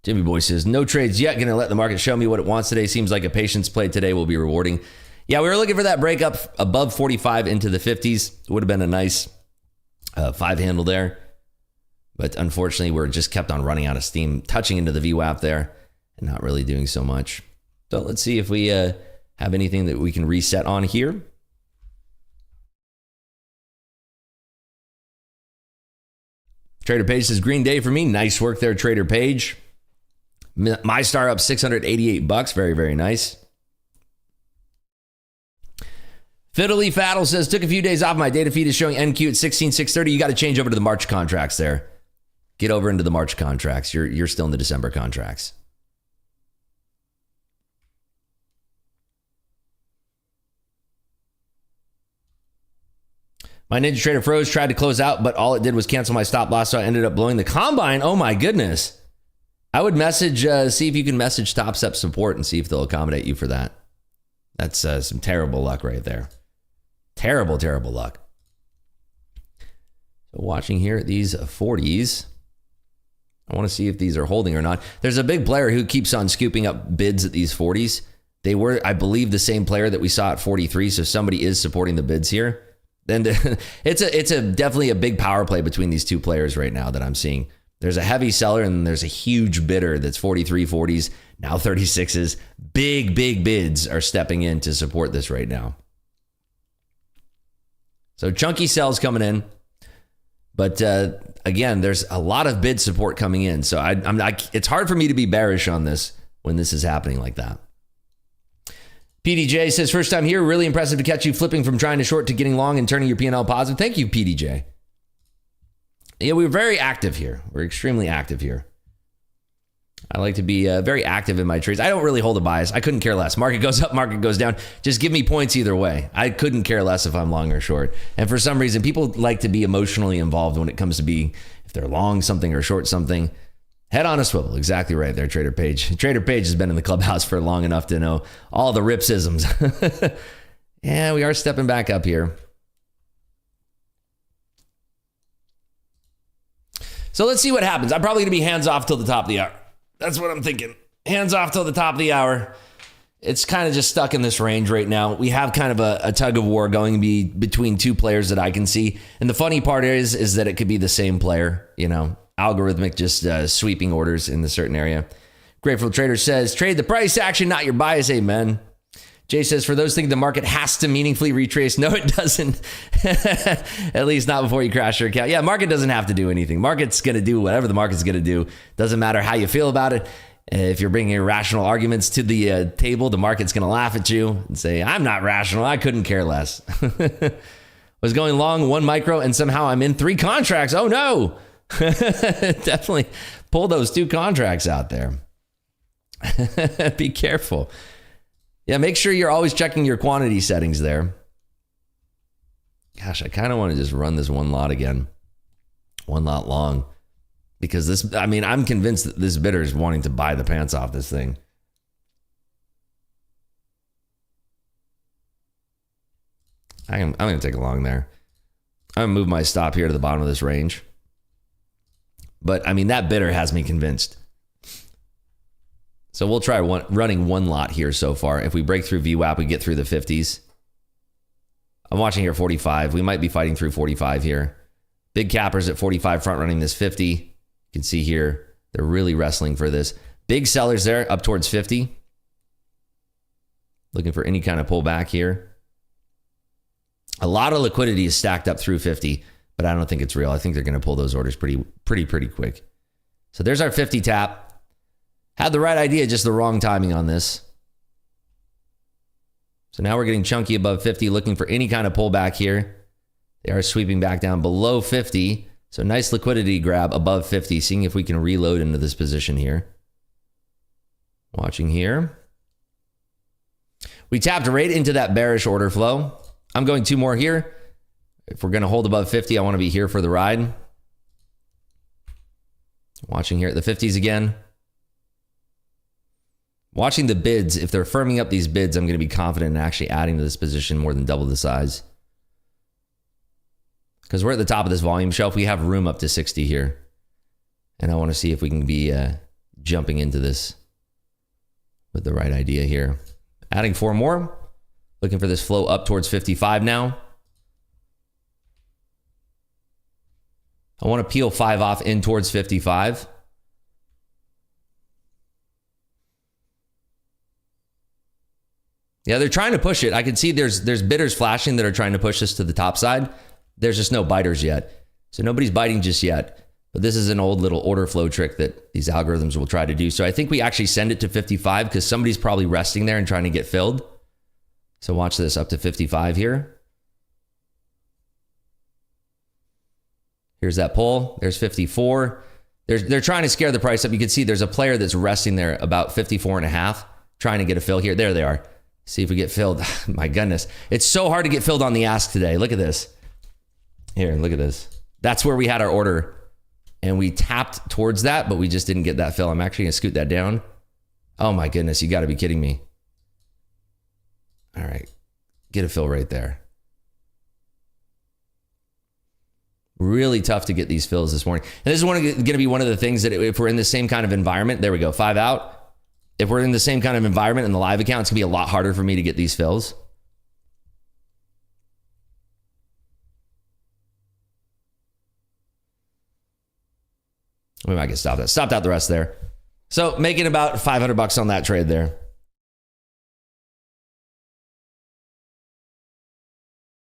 Jimmy Boy says, no trades yet. Going to let the market show me what it wants today. Seems like a patience play today will be rewarding. Yeah, we were looking for that breakup above 45 into the 50s. It would have been a nice 5 handle there. But unfortunately, we're just kept on running out of steam, touching into the VWAP there and not really doing so much. So let's see if we have anything that we can reset on here. Trader Page says, green day for me. Nice work there, Trader Page. My star up $688. Very, very nice. Fiddly Faddle says, took a few days off. My data feed is showing NQ at 16,630. You got to change over to the March contracts there. Get over into the March contracts. You're still in the December contracts. My Ninja Trader froze, tried to close out, but all it did was cancel my stop loss, so I ended up blowing the combine. Oh my goodness. I would message, see if you can message Topstep support and see if they'll accommodate you for that. That's some terrible luck right there. Terrible, terrible luck. So watching here at these 40s, I want to see if these are holding or not. There's a big player who keeps on scooping up bids at these 40s. They were, I believe, the same player that we saw at 43, so somebody is supporting the bids here. Then it's definitely a big power play between these two players right now that I'm seeing. There's a heavy seller and there's a huge bidder that's 43, 40s, now 36s. Big, big bids are stepping in to support this right now. So chunky sells coming in. But again, there's a lot of bid support coming in. So it's hard for me to be bearish on this when this is happening like that. PDJ says, first time here, really impressive to catch you flipping from trying to short to getting long and turning your P&L positive. Thank you, PDJ. Yeah, we're very active here. We're extremely active here. I like to be very active in my trades. I don't really hold a bias. I couldn't care less. Market goes up, market goes down. Just give me points either way. I couldn't care less if I'm long or short. And for some reason, people like to be emotionally involved when it comes to if they're long something or short something. Head on a swivel. Exactly right there, Trader Page. Trader Page has been in the clubhouse for long enough to know all the ripsisms. Yeah, we are stepping back up here. So let's see what happens. I'm probably going to be hands off till the top of the hour. That's what I'm thinking. Hands off till the top of the hour. It's kind of just stuck in this range right now. We have kind of a tug of war going between two players that I can see. And the funny part is that it could be the same player, algorithmic, just sweeping orders in the certain area. Grateful Trader says, trade the price action, not your bias. Amen. Jay says, for those thinking the market has to meaningfully retrace, no, it doesn't. At least not before you crash your account. Yeah, market doesn't have to do anything. Market's going to do whatever the market's going to do. Doesn't matter how you feel about it. If you're bringing irrational arguments to the table, the market's going to laugh at you and say, I'm not rational. I couldn't care less. Was going long 1 micro and somehow I'm in 3 contracts. Oh, no. Definitely pull those 2 contracts out there. Be careful. Yeah, make sure you're always checking your quantity settings there. Gosh, I kind of want to just run this 1 lot again. 1 lot long. Because I'm convinced that this bidder is wanting to buy the pants off this thing. I'm going to take a long there. I'm going to move my stop here to the bottom of this range. But, that bidder has me convinced. So we'll try running 1 lot here so far. If we break through VWAP, we get through the 50s. I'm watching here 45. We might be fighting through 45 here. Big cappers at 45 front running this 50. You can see here, they're really wrestling for this. Big sellers there up towards 50. Looking for any kind of pullback here. A lot of liquidity is stacked up through 50, but I don't think it's real. I think they're going to pull those orders pretty quick. So there's our 50 tap. Had the right idea, just the wrong timing on this. So now we're getting chunky above 50, looking for any kind of pullback here. They are sweeping back down below 50. So nice liquidity grab above 50, seeing if we can reload into this position here. Watching here. We tapped right into that bearish order flow. I'm going 2 more here. If we're going to hold above 50, I want to be here for the ride. Watching here at the 50s again. Watching the bids, if they're firming up these bids, I'm going to be confident in actually adding to this position more than double the size. Because we're at the top of this volume shelf. We have room up to 60 here. And I want to see if we can be jumping into this with the right idea here. Adding 4 more. Looking for this flow up towards 55 now. I want to peel 5 off in towards 55. Yeah, they're trying to push it. I can see there's bidders flashing that are trying to push this to the top side. There's just no biters yet. So nobody's biting just yet. But this is an old little order flow trick that these algorithms will try to do. So I think we actually send it to 55 because somebody's probably resting there and trying to get filled. So watch this up to 55 here. Here's that pull. There's 54. They're trying to scare the price up. You can see there's a player that's resting there about 54 and a half, trying to get a fill here. There they are. See if we get filled. My goodness. It's so hard to get filled on the ask today. Look at this. Here, look at this. That's where we had our order. And we tapped towards that, but we just didn't get that fill. I'm actually going to scoot that down. Oh my goodness. You got to be kidding me. All right. Get a fill right there. Really tough to get these fills this morning. And this is going to be one of the things that if we're in the same kind of environment, there we go, 5 out. If we're in the same kind of environment in the live account, it's going to be a lot harder for me to get these fills. We might get stopped out. Stopped out the rest there. So making about $500 on that trade there.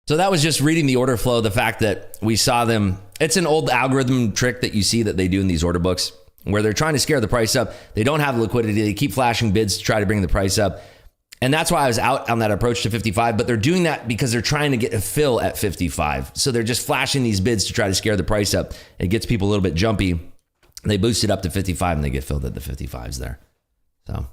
So that was just reading the order flow. The fact that we saw them. It's an old algorithm trick that you see that they do in these order books where they're trying to scare the price up. They don't have liquidity. They keep flashing bids to try to bring the price up. And that's why I was out on that approach to 55, but they're doing that because they're trying to get a fill at 55. So they're just flashing these bids to try to scare the price up. It gets people a little bit jumpy. They boost it up to 55 and they get filled at the 55s there. So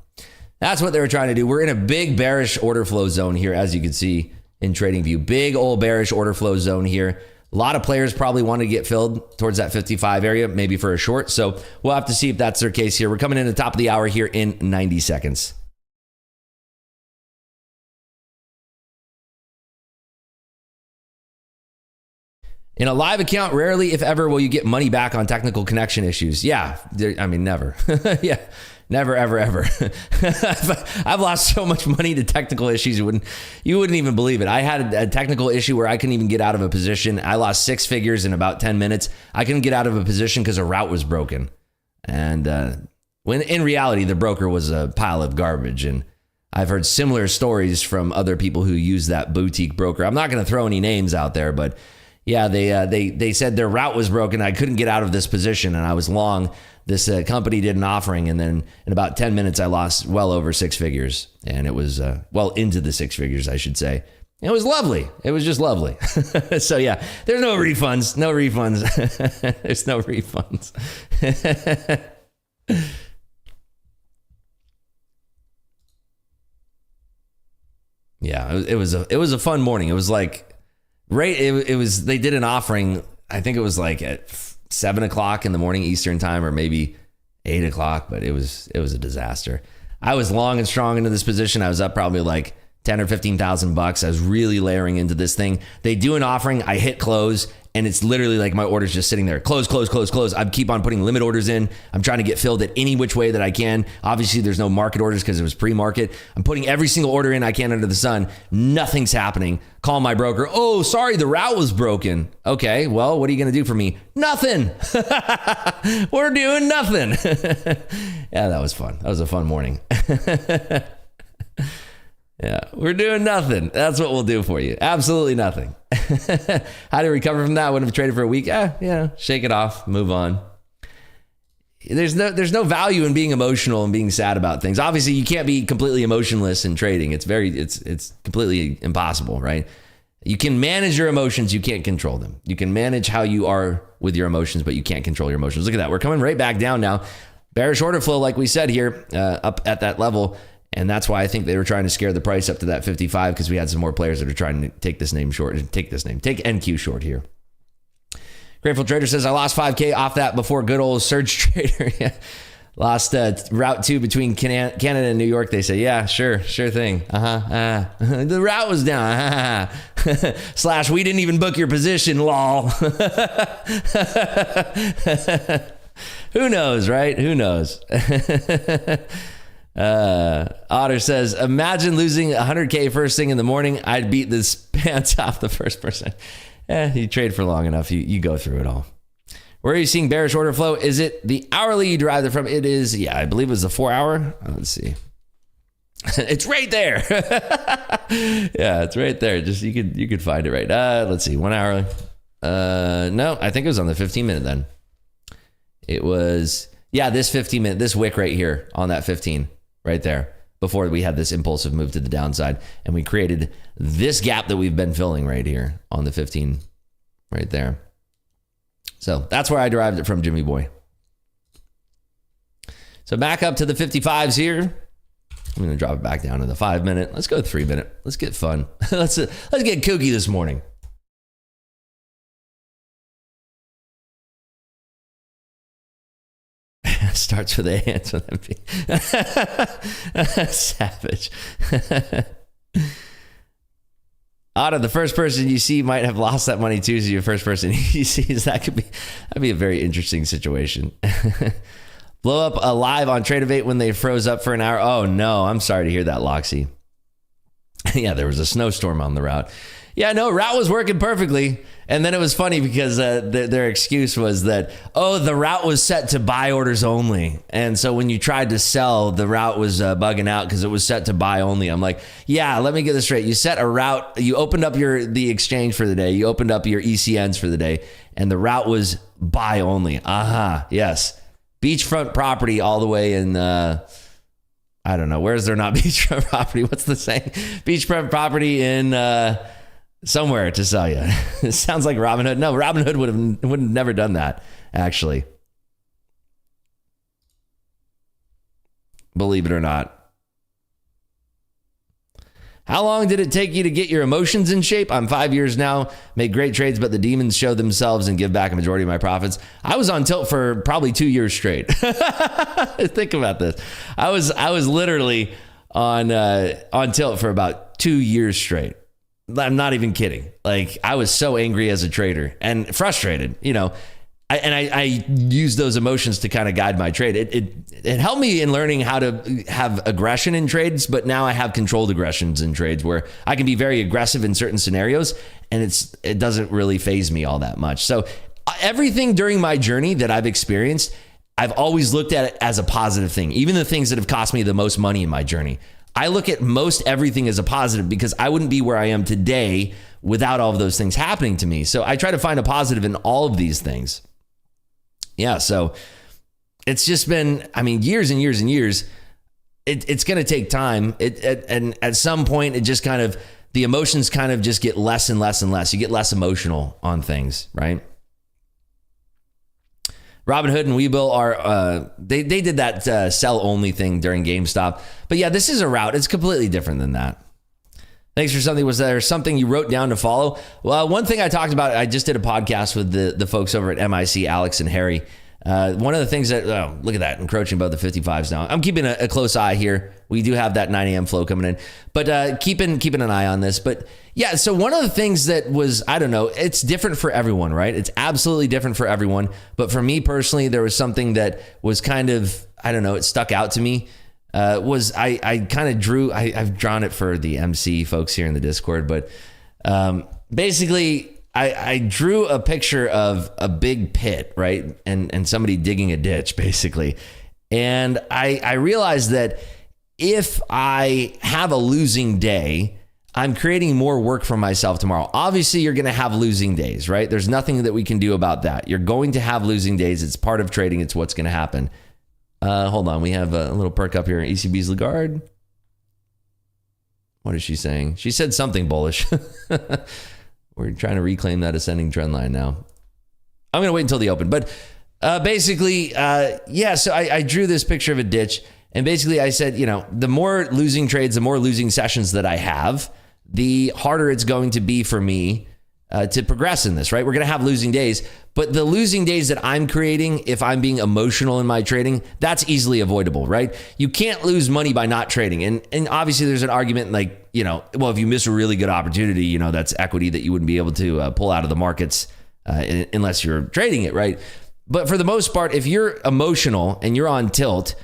that's what they were trying to do. We're in a big bearish order flow zone here, as you can see in TradingView. Big old bearish order flow zone here. A lot of players probably want to get filled towards that 55 area, maybe for a short. So we'll have to see if that's their case here. We're coming in at the top of the hour here in 90 seconds. In a live account, rarely, if ever, will you get money back on technical connection issues. Yeah, I mean, never. Yeah, never, ever, ever. I've lost so much money to technical issues, you wouldn't even believe it. I had a technical issue where I couldn't even get out of a position. I lost 6 figures in about 10 minutes. I couldn't get out of a position because a route was broken. And when in reality, the broker was a pile of garbage. And I've heard similar stories from other people who use that boutique broker. I'm not going to throw any names out there, but yeah, they said their route was broken. I couldn't get out of this position, and I was long. This company did an offering, and then in about 10 minutes, I lost well over 6 figures, and it was well into the 6 figures, I should say. It was lovely. It was just lovely. So yeah, there's no refunds. No refunds. There's no refunds. Yeah, it was a fun morning. It was like. Right, it was. They did an offering. I think it was like at 7 o'clock in the morning Eastern time, or maybe 8 o'clock. But it was a disaster. I was long and strong into this position. I was up probably like 10 or 15,000 bucks. I was really layering into this thing. They do an offering. I hit close, and it's literally like my order's just sitting there. Close, close, close, close. I keep on putting limit orders in. I'm trying to get filled at any which way that I can. Obviously, there's no market orders because it was pre-market. I'm putting every single order in I can under the sun. Nothing's happening. Call my broker. Oh, sorry, the route was broken. Okay, well, what are you going to do for me? Nothing. We're doing nothing. Yeah, that was fun. That was a fun morning. Yeah, we're doing nothing. That's what we'll do for you. Absolutely nothing. How do you recover from that? Wouldn't have traded for a week. Yeah, shake it off, move on. There's no value in being emotional and being sad about things. Obviously, you can't be completely emotionless in trading. It's completely impossible, right? You can manage your emotions, you can't control them. You can manage how you are with your emotions, but you can't control your emotions. Look at that. We're coming right back down now. Bearish order flow, like we said here, up at that level. And that's why I think they were trying to scare the price up to that 55, because we had some more players that are trying to take NQ short here. Grateful Trader says, I lost 5K off that before good old Surge Trader. Yeah. Lost route 2 between Canada and New York. They say, yeah, sure thing. The route was down. / we didn't even book your position, lol. Who knows, right? Who knows? Otter says, imagine losing 100K first thing in the morning. I'd beat this pants off the first person. You trade for long enough, you go through it all. Where are you seeing bearish order flow? Is it the hourly you derived it from? It is, yeah, I believe it was the 4 hour. Let's see. It's right there. Yeah, it's right there. Just you could find it right. Let's see, 1 hour. No, I think it was on the 15-minute then. It was, yeah, this 15-minute, this wick right here on that 15 right there, before we had this impulsive move to the downside, and we created this gap that we've been filling right here on the 15 right there. So that's where I derived it from, Jimmy boy. So back up to the 55s here. I'm going to drop it back down to the 5-minute. Let's go 3-minute. Let's get fun. Let's get kooky this morning. Starts with A, ends with MP. Savage. Otto, the first person you see might have lost that money too, so your first person you see is that'd be a very interesting situation. Blow up a live on Tradeovate when they froze up for an hour. Oh no, I'm sorry to hear that, Loxy. Yeah, there was a snowstorm on the route. Yeah, no, route was working perfectly. And then it was funny because their excuse was that, oh, the route was set to buy orders only. And so when you tried to sell, the route was bugging out because it was set to buy only. I'm like, yeah, let me get this straight. You set a route, you opened up the exchange for the day, you opened up your ECNs for the day, and the route was buy only. Yes. Beachfront property all the way in, I don't know, where's there not beachfront property? What's the saying? Beachfront property in... somewhere to sell you. It sounds like Robinhood. No, Robinhood would have never done that, actually. believe it or not. How long did it take you to get your emotions in shape? I'm 5 years now, make great trades, but the demons show themselves and give back a majority of my profits. I was on tilt for probably 2 years straight. Think about this. I was literally on tilt for about 2 years straight. I'm not even kidding. Like, I was so angry as a trader and frustrated, you know. I used those emotions to kind of guide my trade. It helped me in learning how to have aggression in trades, but now I have controlled aggressions in trades where I can be very aggressive in certain scenarios, and it doesn't really faze me all that much. So everything during my journey that I've experienced, I've always looked at it as a positive thing. Even the things that have cost me the most money in my journey, I look at most everything as a positive because I wouldn't be where I am today without all of those things happening to me. So I try to find a positive in all of these things. Yeah, so it's just been, I mean, years and years and years. It's going to take time. And at some point, it just kind of, the emotions kind of just get less and less and less. You get less emotional on things, right? Robinhood and Webull are, they did that sell only thing during GameStop. But yeah, this is a route. It's completely different than that. Thanks for something. Was there something you wrote down to follow? Well, one thing I talked about, I just did a podcast with the folks over at MIC, Alex and Harry. One of the things that, look at that, encroaching above the 55s now. I'm keeping a close eye here. We do have that 9 a.m. flow coming in, but keeping an eye on this. But yeah, so one of the things that was, I don't know, it's different for everyone, right? It's absolutely different for everyone. But for me personally, there was something that was kind of, I don't know, it stuck out to me. I kind of drew, I've drawn it for the MC folks here in the Discord, but basically I drew a picture of a big pit, right? And somebody digging a ditch basically. And I realized that if I have a losing day, I'm creating more work for myself tomorrow. Obviously, you're going to have losing days, right? There's nothing that we can do about that. You're going to have losing days. It's part of trading. It's what's going to happen. Hold on. We have a little perk up here. ECB's Lagarde. What is she saying? She said something bullish. We're trying to reclaim that ascending trend line now. I'm going to wait until the open. But basically, yeah, so I drew this picture of a ditch. And basically, I said, you know, the more losing trades, the more losing sessions that I have, the harder it's going to be for me to progress in this, right? We're going to have losing days, but the losing days that I'm creating, if I'm being emotional in my trading, that's easily avoidable, right? You can't lose money by not trading. And obviously there's an argument like, you know, well, if you miss a really good opportunity, you know, that's equity that you wouldn't be able to pull out of the markets unless you're trading it, right? But for the most part, if you're emotional and you're on tilt,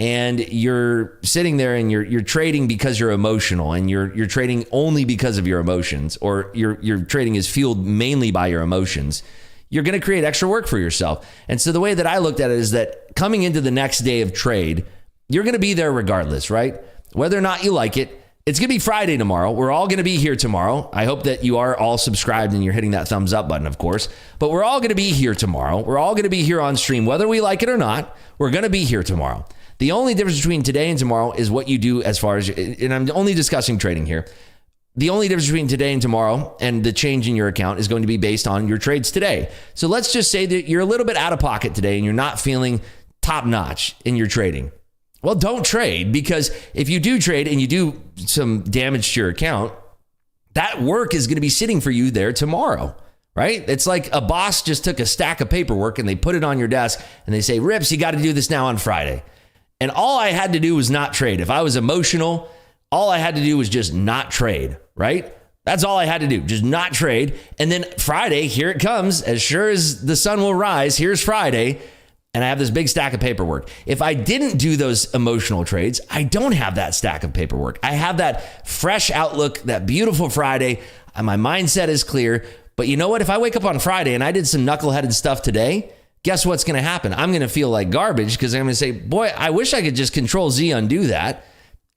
and you're sitting there and you're trading because you're emotional and you're trading only because of your emotions, or your trading is fueled mainly by your emotions, you're going to create extra work for yourself. And so the way that I looked at it is that coming into the next day of trade, you're going to be there regardless, right? Whether or not you like it. It's going to be Friday tomorrow. We're all going to be here tomorrow. I hope that you are all subscribed and you're hitting that thumbs up button, of course. But we're all going to be here tomorrow. We're all going to be here on stream. Whether we like it or not, we're going to be here tomorrow. The only difference between today and tomorrow is what you do as far as, and I'm only discussing trading here. The only difference between today and tomorrow and the change in your account is going to be based on your trades today. So let's just say that you're a little bit out of pocket today and you're not feeling top notch in your trading. Well, don't trade, because if you do trade and you do some damage to your account, that work is going to be sitting for you there tomorrow, right? It's like a boss just took a stack of paperwork and they put it on your desk and they say, Rips, you got to do this now on Friday. And all I had to do was not trade. If I was emotional, all I had to do was just not trade, right? That's all I had to do, just not trade. And then Friday, here it comes. As sure as the sun will rise, here's Friday. And I have this big stack of paperwork. If I didn't do those emotional trades, I don't have that stack of paperwork. I have that fresh outlook, that beautiful Friday. And my mindset is clear. But you know what? If I wake up on Friday and I did some knuckleheaded stuff today, guess what's going to happen? I'm going to feel like garbage because I'm going to say, boy, I wish I could just Control Z undo that.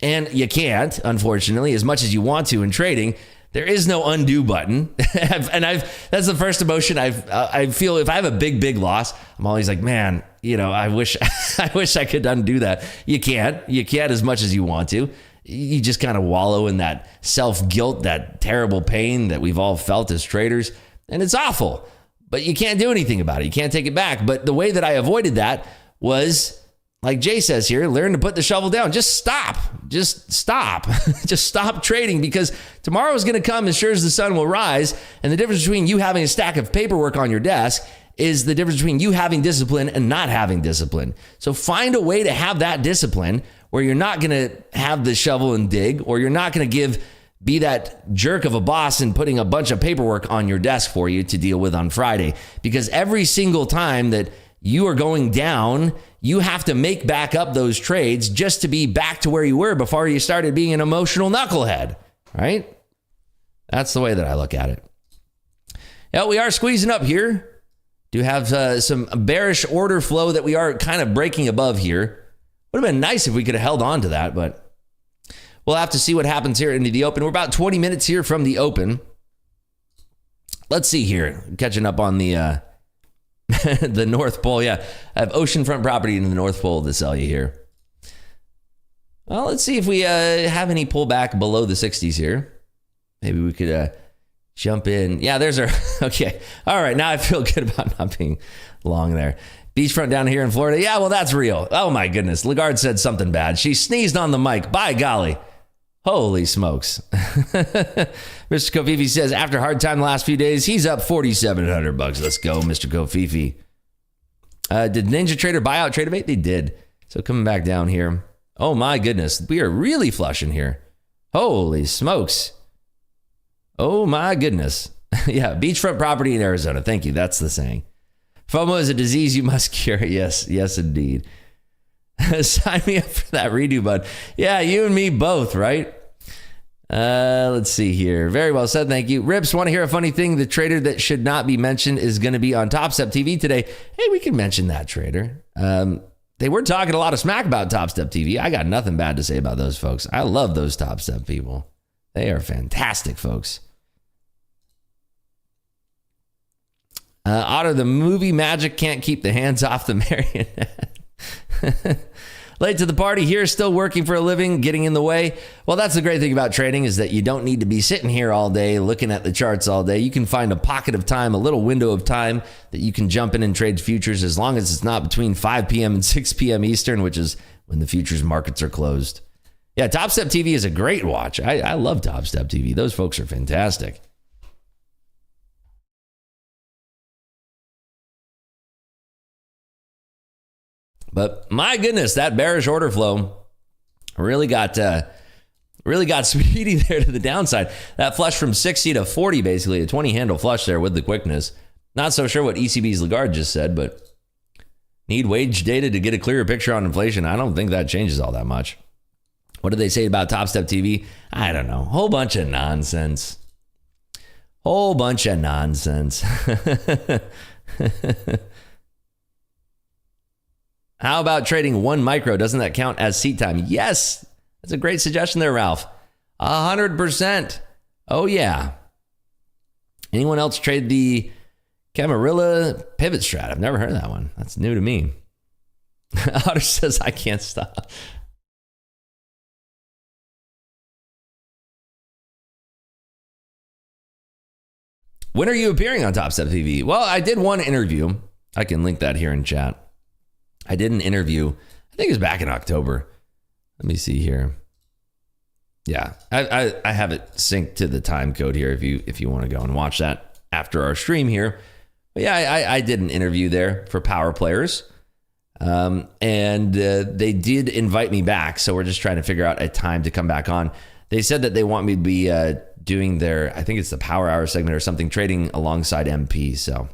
And you can't, unfortunately, as much as you want to in trading. There is no undo button. That's the first emotion I feel. If I have a big loss, I'm always like, man, you know, I wish I could undo that. You can't as much as you want to. You just kind of wallow in that self-guilt, that terrible pain that we've all felt as traders. And it's awful, but you can't do anything about it. You can't take it back. But the way that I avoided that was like Jay says here, learn to put the shovel down. Just stop. Just stop. Just stop trading, because tomorrow is going to come as sure as the sun will rise. And the difference between you having a stack of paperwork on your desk is the difference between you having discipline and not having discipline. So find a way to have that discipline where you're not going to have the shovel and dig, or you're not going to be that jerk of a boss and putting a bunch of paperwork on your desk for you to deal with on Friday. Because every single time that you are going down, you have to make back up those trades just to be back to where you were before you started being an emotional knucklehead, right? That's the way that I look at it. Yeah, we are squeezing up here. Do have some bearish order flow that we are kind of breaking above here. Would have been nice if we could have held on to that, but we'll have to see what happens here into the open. We're about 20 minutes here from the open. Let's see here. Catching up on the the North Pole. Yeah, I have oceanfront property in the North Pole to sell you here. Well, let's see if we have any pullback below the 60s here. Maybe we could jump in. Yeah, there's our, okay. All right, now I feel good about not being long there. Beachfront down here in Florida. Yeah, well, that's real. Oh my goodness. Lagarde said something bad. She sneezed on the mic. By golly. Holy smokes. Mr. Kofifi says, after hard time the last few days, he's up $4,700. Let's go, Mr. Kofifi. Did Ninja Trader buy out Tradeovate? They did. So coming back down here. Oh my goodness. We are really flushing here. Holy smokes. Oh my goodness. Yeah, beachfront property in Arizona. Thank you. That's the saying. FOMO is a disease you must cure. Yes, yes, indeed. Sign me up for that redo, bud. Yeah, you and me both, right? Let's see here. Very well said. Thank you. Rips, want to hear a funny thing? The trader that should not be mentioned is going to be on Topstep TV today. Hey, we can mention that trader. They were talking a lot of smack about Topstep TV. I got nothing bad to say about those folks. I love those Topstep people. They are fantastic folks. Otter, the movie magic can't keep the hands off the marionette. Late to the party here, still working for a living, getting in the way. Well, that's the great thing about trading, is that you don't need to be sitting here all day looking at the charts all day. You can find a pocket of time, a little window of time that you can jump in and trade futures, as long as it's not between 5 p.m. and 6 p.m. Eastern, which is when the futures markets are closed. Yeah, Topstep TV is a great watch. I love Topstep TV. Those folks are fantastic. But my goodness, that bearish order flow really got speedy there to the downside. That flush from 60 to 40, basically a 20 handle flush there with the quickness. Not so sure what ECB's Lagarde just said, but need wage data to get a clearer picture on inflation. I don't think that changes all that much. What did they say about Topstep TV? I don't know. Whole bunch of nonsense. Whole bunch of nonsense. How about trading 1 micro? Doesn't that count as seat time? Yes. That's a great suggestion there, Ralph. 100%. Oh, yeah. Anyone else trade the Camarilla pivot strat? I've never heard of that one. That's new to me. Otter says, I can't stop. When are you appearing on Topstep TV? Well, I did one interview. I can link that here in chat. I did an interview. I think it was back in October. Let me see here. Yeah, I have it synced to the time code here if you want to go and watch that after our stream here. But yeah, I did an interview there for Power Players. And they did invite me back. So we're just trying to figure out a time to come back on. They said that they want me to be doing their, I think it's the Power Hour segment or something, trading alongside MP. So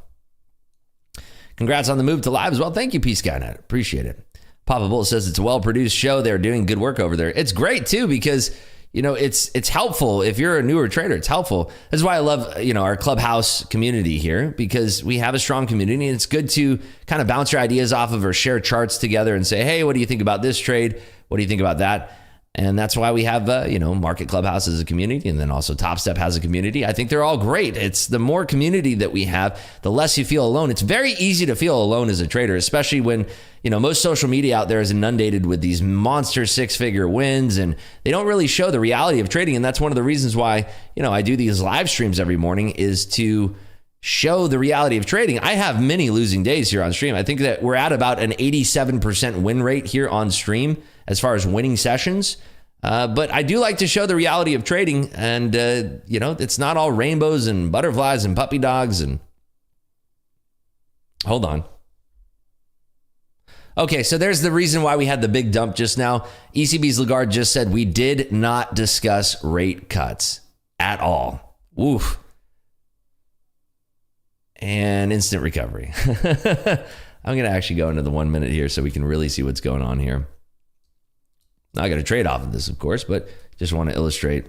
congrats on the move to live as well. Thank you, P Skynet. Appreciate it. Papa Bull says it's a well-produced show. They're doing good work over there. It's great too, because it's helpful. If you're a newer trader, it's helpful. That's why I love, our Clubhouse community here, because we have a strong community, and it's good to kind of bounce your ideas off of or share charts together and say, hey, what do you think about this trade? What do you think about that? And that's why we have, Market Clubhouse as a community, and then also Topstep has a community. I think they're all great. It's the more community that we have, the less you feel alone. It's very easy to feel alone as a trader, especially when, most social media out there is inundated with these monster 6-figure wins, and they don't really show the reality of trading. And that's one of the reasons why, I do these live streams every morning, is to show the reality of trading. I have many losing days here on stream. I think that we're at about an 87% win rate here on stream as far as winning sessions. But I do like to show the reality of trading, and it's not all rainbows and butterflies and puppy dogs and hold on. Okay, so there's the reason why we had the big dump just now. ECB's Lagarde just said we did not discuss rate cuts at all. Woof. And instant recovery. I'm going to actually go into the 1 minute here so we can really see what's going on here. Not going to trade off of this, of course, but just want to illustrate.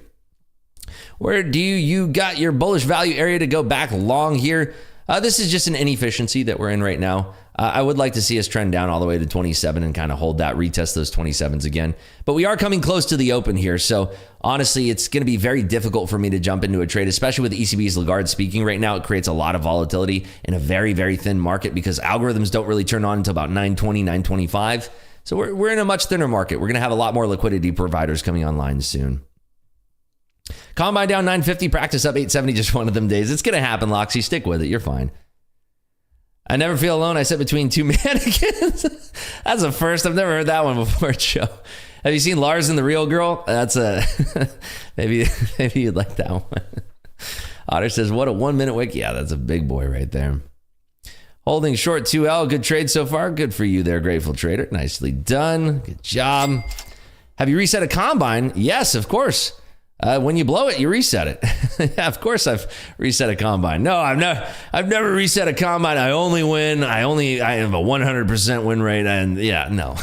Where do you got your bullish value area to go back long here? This is just an inefficiency that we're in right now. I would like to see us trend down all the way to 27 and kind of hold that, retest those 27s again. But we are coming close to the open here. So honestly, it's going to be very difficult for me to jump into a trade, especially with ECB's Lagarde speaking right now. It creates a lot of volatility in a very, very thin market because algorithms don't really turn on until about 9:20, 9:25. So we're in a much thinner market. We're going to have a lot more liquidity providers coming online soon. Combine down 950, practice up 870 just one of them days. It's going to happen, Loxy. Stick with it. You're fine. I never feel alone. I sit between two mannequins. That's a first. I've never heard that one before, Joe. Have you seen Lars and the Real Girl? That's a maybe you'd like that one. Otter says, what a 1 minute wick. Yeah, that's a big boy right there. Holding short 2L. Good trade so far. Good for you there, Grateful Trader. Nicely done. Good job. Have you reset a combine? Yes, of course. When you blow it, you reset it. Yeah, of course I've reset a combine. No, I've never reset a combine. I only win. I have a 100% win rate. And yeah, no,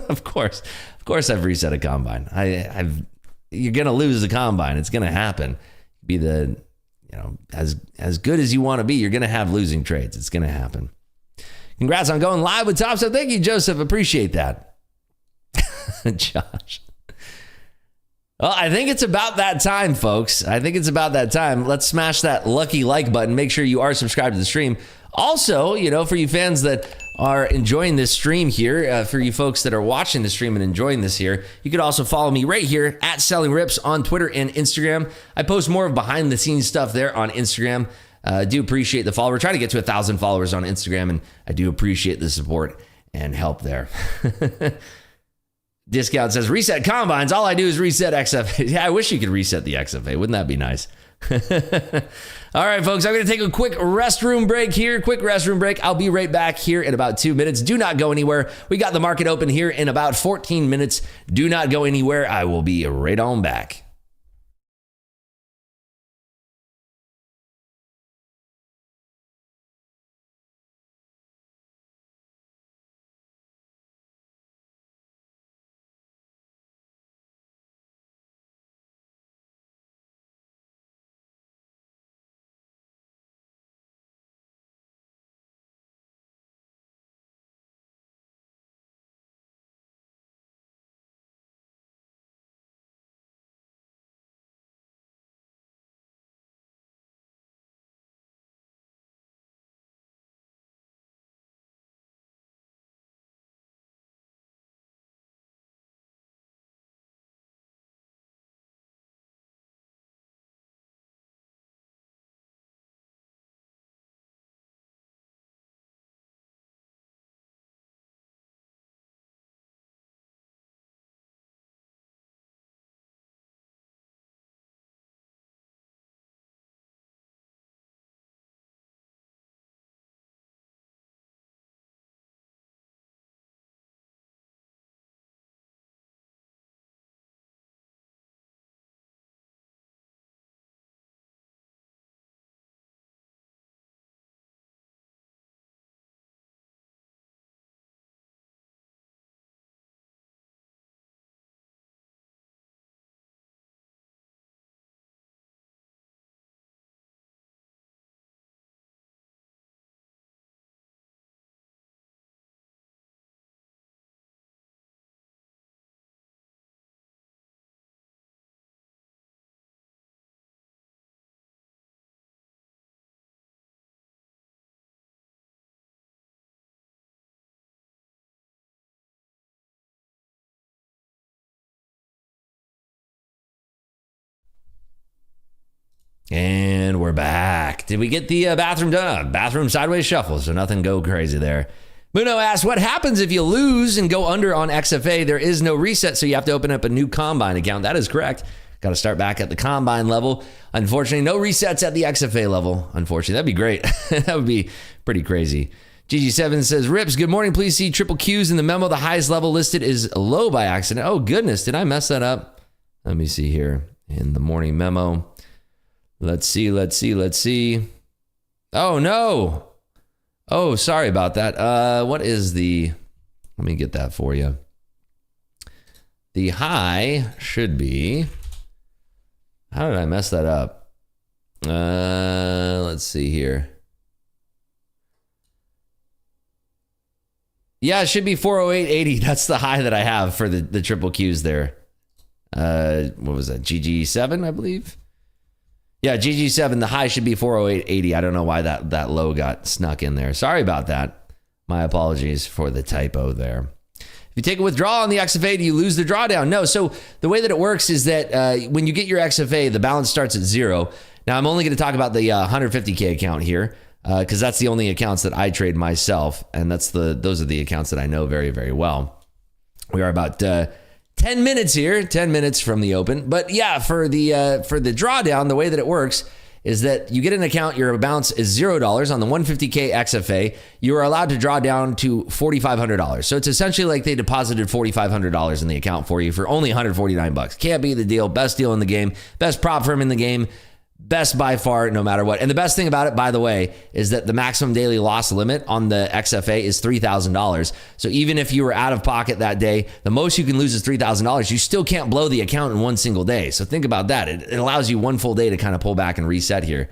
of course I've reset a combine. You're going to lose the combine. It's going to happen. Be as good as you want to be. You're going to have losing trades. It's going to happen. Congrats on going live with Topstep. Thank you, Joseph. Appreciate that. Josh. Well, I think it's about that time, folks. I think it's about that time. Let's smash that lucky like button. Make sure you are subscribed to the stream. Also, for you fans that are enjoying this stream here, for you folks that are watching the stream and enjoying this here, you could also follow me right here at Selling Rips on Twitter and Instagram. I post more of behind the scenes stuff there on Instagram. I do appreciate the follow. We're trying to get to 1,000 followers on Instagram, and I do appreciate the support and help there. Discount says, reset combines. All I do is reset XFA. Yeah, I wish you could reset the XFA. Wouldn't that be nice? All right, folks, I'm going to take a quick restroom break here. Quick restroom break. I'll be right back here in about 2 minutes. Do not go anywhere. We got the market open here in about 14 minutes. Do not go anywhere. I will be right on back. And we're back. Did we get the bathroom done? Bathroom sideways shuffle, so nothing go crazy there. Muno asks, what happens if you lose and go under on XFA? There is no reset, so you have to open up a new Combine account. That is correct. Got to start back at the Combine level. Unfortunately, no resets at the XFA level. Unfortunately, that'd be great. That would be pretty crazy. GG7 says, Rips, good morning. Please see triple Qs in the memo. The highest level listed is low by accident. Oh, goodness. Did I mess that up? Let me see here in the morning memo. Let's see. Oh, no. Oh, sorry about that. What is the... Let me get that for you. The high should be... How did I mess that up? Let's see here. Yeah, it should be 408.80. That's the high that I have for the triple Qs there. What was that? GG7, I believe. Yeah, GG7. The high should be 408.80. I don't know why that low got snuck in there. Sorry about that. My apologies for the typo there. If you take a withdrawal on the XFA, do you lose the drawdown? No. So the way that it works is that when you get your XFA, the balance starts at 0. Now, I'm only going to talk about the 150K account here because that's the only accounts that I trade myself, and those are the accounts that I know very, very well. We are about 10 minutes here, 10 minutes from the open. But yeah, for the drawdown, the way that it works is that you get an account, your balance is $0 on the 150K XFA. You are allowed to draw down to $4,500. So it's essentially like they deposited $4,500 in the account for you for only $149. Can't beat the deal. Best deal in the game. Best prop firm in the game. Best by far, no matter what. And the best thing about it, by the way, is that the maximum daily loss limit on the XFA is $3,000. So even if you were out of pocket that day, the most you can lose is $3,000. You still can't blow the account in one single day. So think about that. It allows you one full day to kind of pull back and reset here.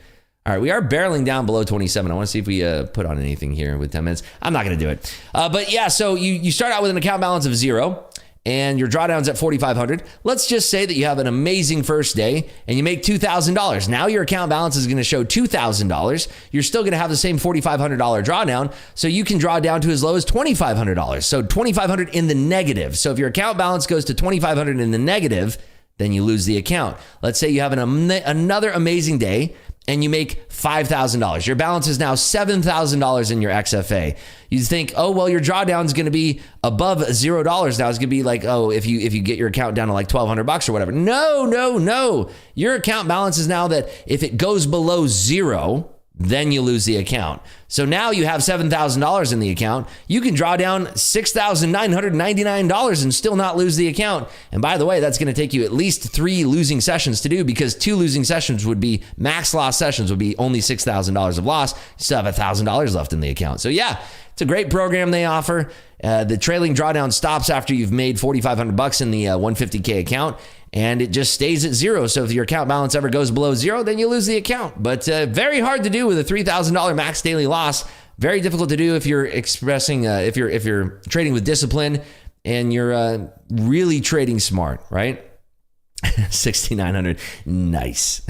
All right, we are barreling down below 27. I want to see if we put on anything here with 10 minutes. I'm not going to do it. But yeah, so you start out with an account balance of 0. And your drawdown's at $4,500. Let's just say that you have an amazing first day and you make $2,000. Now your account balance is going to show $2,000. You're still going to have the same $4,500 drawdown. So you can draw down to as low as $2,500. So $2,500 in the negative. So if your account balance goes to $2,500 in the negative, then you lose the account. Let's say you have another amazing day and you make $5,000. Your balance is now $7,000 in your XFA. You think, oh, well, your drawdown is going to be above $0 now. It's going to be like, oh, if you get your account down to like $1,200 or whatever. No. Your account balance is now that if it goes below 0, then you lose the account. So now you have $7,000 in the account. You can draw down $6,999 and still not lose the account. And by the way, that's going to take you at least 3 losing sessions to do because 2 losing sessions would be max loss sessions would be only $6,000 of loss. You still have $1,000 left in the account. So yeah, it's a great program they offer. The trailing drawdown stops after you've made $4,500 in the 150K account. And it just stays at 0. So if your account balance ever goes below 0, then you lose the account. But very hard to do with a $3,000 max daily loss. Very difficult to do if you're expressing, if you're trading with discipline and you're really trading smart, right? 6,900, nice.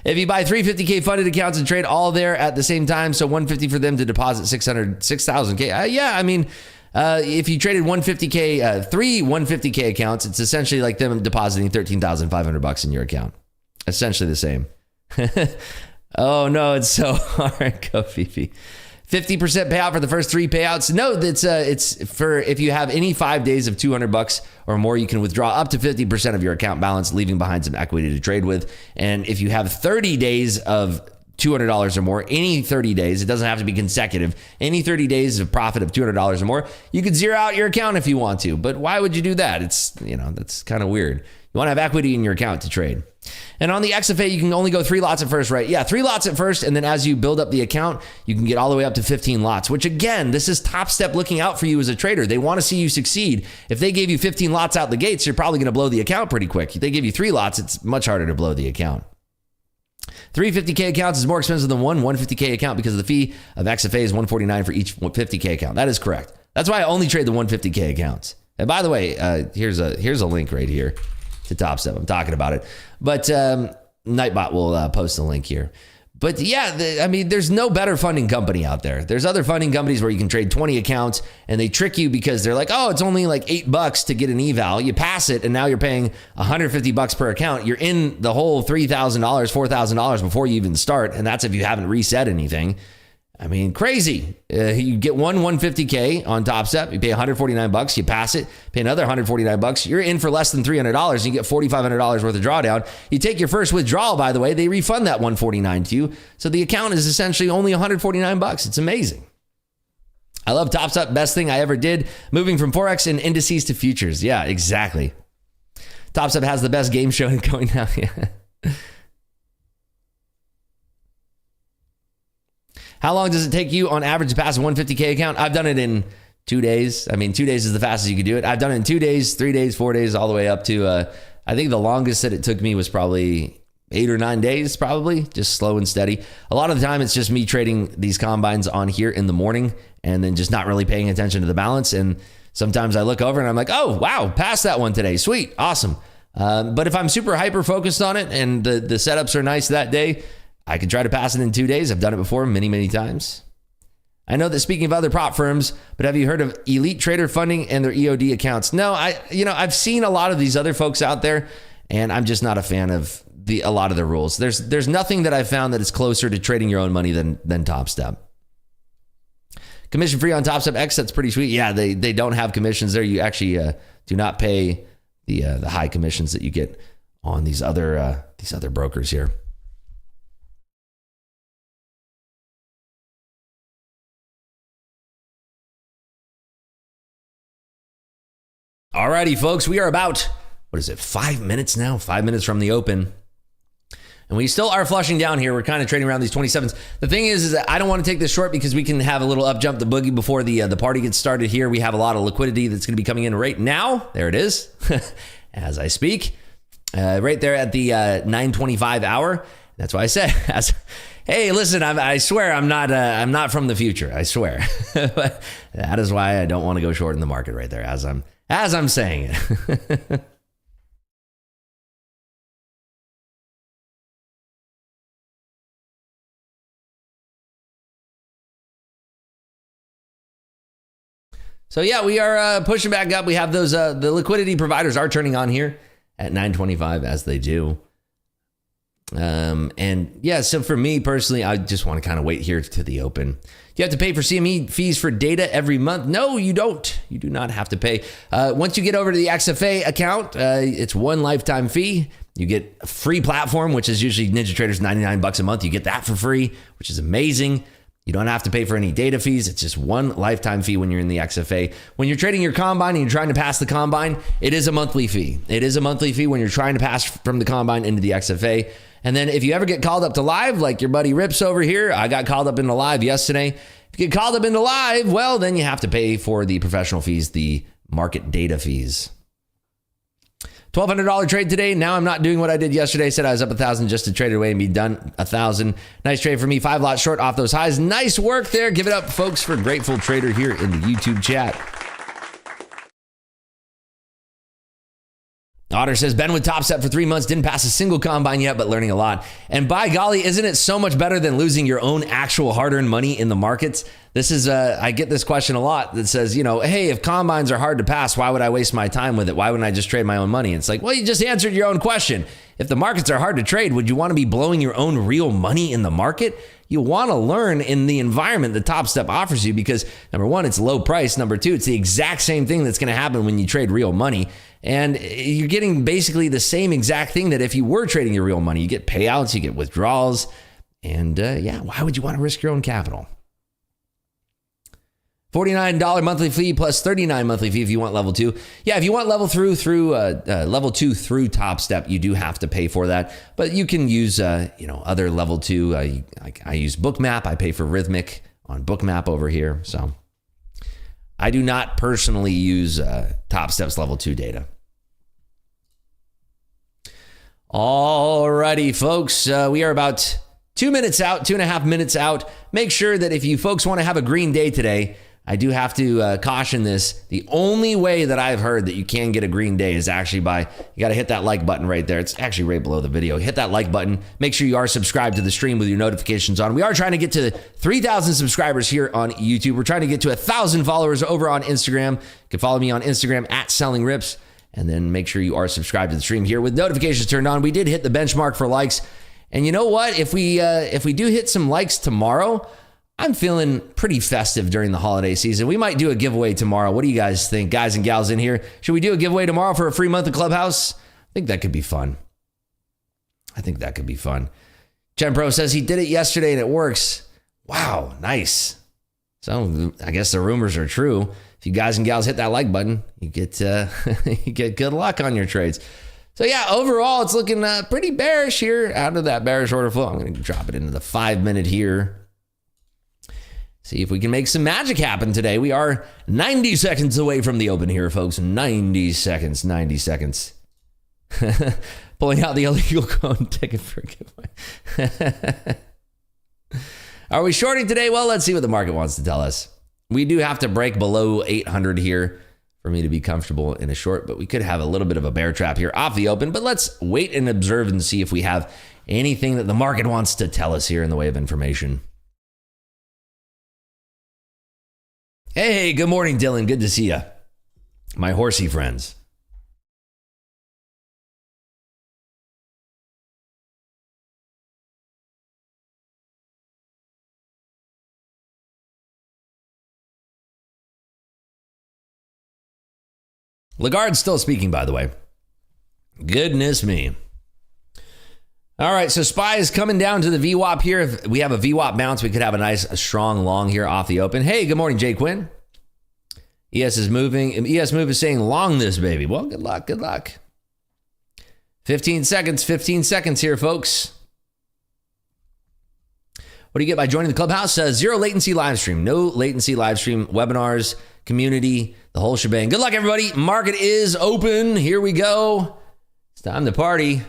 If you buy 350K funded accounts and trade all there at the same time, so 150 for them to deposit 6,000K. Yeah, I mean. If you traded 150K, 3 150K accounts, it's essentially like them depositing $13,500 in your account. Essentially the same. Oh no, it's so hard. Go Fifi. 50% payout for the first 3 payouts. No, it's for if you have any 5 days of $200 or more, you can withdraw up to 50% of your account balance, leaving behind some equity to trade with. And if you have 30 days of $200 or more, any 30 days, it doesn't have to be consecutive, any 30 days of profit of $200 or more, you could zero out your account if you want to. But why would you do that? It's, that's kind of weird. You want to have equity in your account to trade. And on the XFA, you can only go 3 lots at first, right? Yeah, 3 lots at first. And then as you build up the account, you can get all the way up to 15 lots, which again, this is Topstep looking out for you as a trader. They want to see you succeed. If they gave you 15 lots out the gates, you're probably going to blow the account pretty quick. If they give you 3 lots, it's much harder to blow the account. 350K accounts is more expensive than one 150K account because of the fee of XFA is $149 for each 50K account. That is correct. That's why I only trade the 150K accounts. And by the way, here's a link right here to Topstep. I'm talking about it. But Nightbot will post the link here. But yeah, I mean, there's no better funding company out there. There's other funding companies where you can trade 20 accounts and they trick you because they're like, oh, it's only like $8 to get an eval. You pass it and now you're paying $150 per account. You're in the whole $3,000, $4,000 before you even start. And that's if you haven't reset anything. I mean, crazy. You get one 150K on Topstep. You pay $149. You pass it, pay another $149. You're in for less than $300. You get $4,500 worth of drawdown. You take your first withdrawal, by the way, they refund that $149 to you. So the account is essentially only $149. It's amazing. I love Topstep. Best thing I ever did. Moving from Forex and indices to futures. Yeah, exactly. Topstep has the best game show going now. Yeah. How long does it take you on average to pass a 150K account? I've done it in 2 days. I mean, 2 days is the fastest you could do it. I've done it in 2 days, 3 days, 4 days, all the way up to, I think the longest that it took me was probably 8 or 9 days, probably just slow and steady. A lot of the time it's just me trading these combines on here in the morning and then just not really paying attention to the balance. And sometimes I look over and I'm like, oh, wow, passed that one today. Sweet. Awesome. But if I'm super hyper focused on it and the setups are nice that day, I can try to pass it in 2 days. I've done it before many, many times. I know that speaking of other prop firms, but have you heard of Elite Trader Funding and their EOD accounts? No, I've seen a lot of these other folks out there, and I'm just not a fan of a lot of the rules. There's nothing that I've found that is closer to trading your own money than Topstep. Commission free on Topstep X, that's pretty sweet. Yeah, they don't have commissions there. You actually do not pay the high commissions that you get on these other brokers here. Alrighty, folks, we are about, 5 minutes now? 5 minutes from the open. And we still are flushing down here. We're kind of trading around these 27s. The thing is that I don't want to take this short because we can have a little up jump the boogie before the party gets started here. We have a lot of liquidity that's going to be coming in right now. There it is, as I speak. Right there at the 9:25 hour. That's why I said, hey, listen, I swear I'm not from the future. I swear. But that is why I don't want to go short in the market right there as I'm saying it. So yeah, we are pushing back up. We have those, the liquidity providers are turning on here at 9:25 as they do. And yeah, so for me personally, I just want to kind of wait here to the open. You have to pay for CME fees for data every month. No, you don't. You do not have to pay. Once you get over to the XFA account, it's one lifetime fee. You get a free platform, which is usually NinjaTrader's $99 a month. You get that for free, which is amazing. You don't have to pay for any data fees. It's just one lifetime fee when you're in the XFA. When you're trading your combine and you're trying to pass the combine, it is a monthly fee. It is a monthly fee when you're trying to pass from the combine into the XFA. And then if you ever get called up to live, like your buddy Rips over here, I got called up into live yesterday. If you get called up into live, well, then you have to pay for the professional fees, the market data fees. $1,200 trade today. Now I'm not doing what I did yesterday. I said I was up 1,000 just to trade it away and be done. 1,000. Nice trade for me. 5 lots short off those highs. Nice work there. Give it up, folks, for Grateful Trader here in the YouTube chat. Otter says, been with Topstep for 3 months, didn't pass a single combine yet, but learning a lot. And by golly, isn't it so much better than losing your own actual hard-earned money in the markets? This is, I get this question a lot that says, hey, if combines are hard to pass, why would I waste my time with it? Why wouldn't I just trade my own money? It's like, well, you just answered your own question. If the markets are hard to trade, would you want to be blowing your own real money in the market? You want to learn in the environment that Topstep offers you because, number one, it's low price. Number two, it's the exact same thing that's going to happen when you trade real money. And you're getting basically the same exact thing that if you were trading your real money. You get payouts, you get withdrawals. And yeah, why would you want to risk your own capital? $49 monthly fee plus $39 monthly fee if you want level 2. Yeah, if you want level 2 through Topstep, you do have to pay for that. But you can use other level 2. I use Bookmap. I pay for Rhythmic on Bookmap over here. So I do not personally use Topstep's level 2 data. Alrighty, folks. We are about 2 minutes out, 2.5 minutes out. Make sure that if you folks want to have a green day today, I do have to caution this. The only way that I've heard that you can get a green day is actually by, you got to hit that like button right there. It's actually right below the video. Hit that like button. Make sure you are subscribed to the stream with your notifications on. We are trying to get to 3,000 subscribers here on YouTube. We're trying to get to 1,000 followers over on Instagram. You can follow me on Instagram at Selling Rips. And then make sure you are subscribed to the stream here with notifications turned on. We did hit the benchmark for likes. And you know what? If we do hit some likes tomorrow, I'm feeling pretty festive during the holiday season. We might do a giveaway tomorrow. What do you guys think, guys and gals in here? Should we do a giveaway tomorrow for a free month of Clubhouse? I think that could be fun. Chen Pro says he did it yesterday and it works. Wow, nice. So I guess the rumors are true. If you guys and gals hit that like button, you get you get good luck on your trades. So yeah, overall, it's looking pretty bearish here. Out of that bearish order flow, I'm going to drop it into the 5-minute here. See if we can make some magic happen today. We are 90 seconds away from the open here, folks. 90 seconds. Pulling out the illegal code ticket for a giveaway. Are we shorting today? Well, let's see what the market wants to tell us. We do have to break below 800 here for me to be comfortable in a short, but we could have a little bit of a bear trap here off the open. But let's wait and observe and see if we have anything that the market wants to tell us here in the way of information. Hey, good morning, Dylan. Good to see you. My horsey friends. Lagarde's still speaking, by the way. Goodness me. All right, so SPY is coming down to the VWAP here. If we have a VWAP bounce, we could have a strong long here off the open. Hey, good morning, Jay Quinn. ES is moving. ES move is saying long this baby. Well, good luck. 15 seconds here, folks. What do you get by joining the Clubhouse? Zero latency live stream. No latency live stream. Webinars, community, the whole shebang. Good luck, everybody. Market is open. Here we go. It's time to party.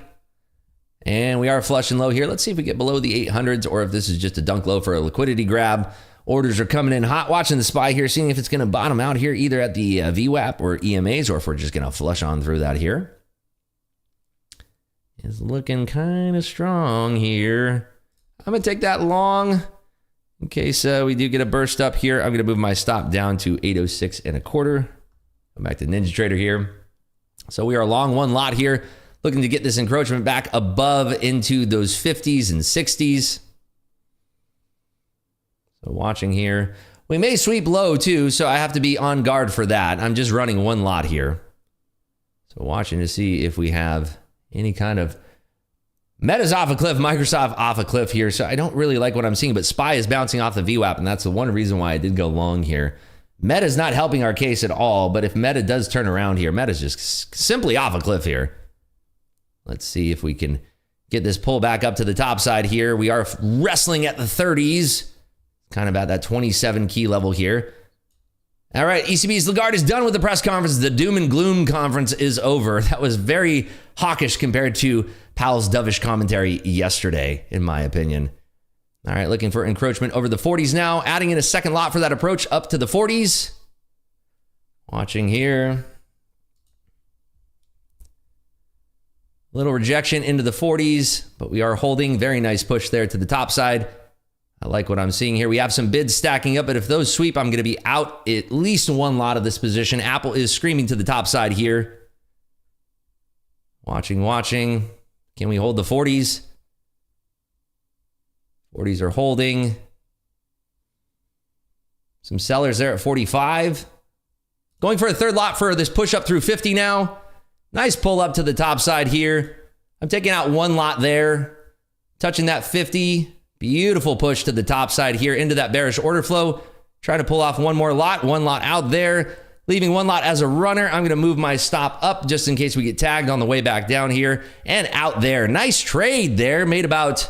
And we are flushing low here. Let's see if we get below the 800s or if this is just a dunk low for a liquidity grab. Orders are coming in hot. Watching the SPY here, seeing if it's going to bottom out here either at the VWAP or EMAs or if we're just going to flush on through that here. It's looking kind of strong here. I'm going to take that long in case we do get a burst up here. I'm going to move my stop down to 806 and a quarter. Come back to Ninja Trader here. So we are long one lot here, looking to get this encroachment back above into those 50s and 60s. So watching here. We may sweep low too, so I have to be on guard for that. I'm just running one lot here. So watching to see if we have any kind of... Meta's off a cliff, Microsoft off a cliff here, so I don't really like what I'm seeing, but SPY is bouncing off the VWAP, and that's the one reason why I did go long here. Meta's not helping our case at all, but if Meta does turn around here, Meta's just simply off a cliff here. Let's see if we can get this pull back up to the top side here. We are wrestling at the 30s, kind of at that 27 key level here. All right, ECB's Lagarde is done with the press conference. The doom and gloom conference is over. That was very hawkish compared to Powell's dovish commentary yesterday, in my opinion. All right, looking for encroachment over the 40s now. Adding in a second lot for that approach up to the 40s. Watching here. Little rejection into the 40s, but we are holding. Very nice push there to the top side. I like what I'm seeing here. We have some bids stacking up, but if those sweep, I'm going to be out at least one lot of this position. Apple is screaming to the top side here. Watching. Can we hold the 40s? 40s are holding. Some sellers there at 45. Going for a third lot for this push up through 50 now. Nice pull up to the top side here. I'm taking out one lot there. Touching that 50. Beautiful push to the top side here into that bearish order flow. Trying to pull off one more lot. One lot out there. Leaving one lot as a runner. I'm going to move my stop up just in case we get tagged on the way back down here. And out there. Nice trade there. Made about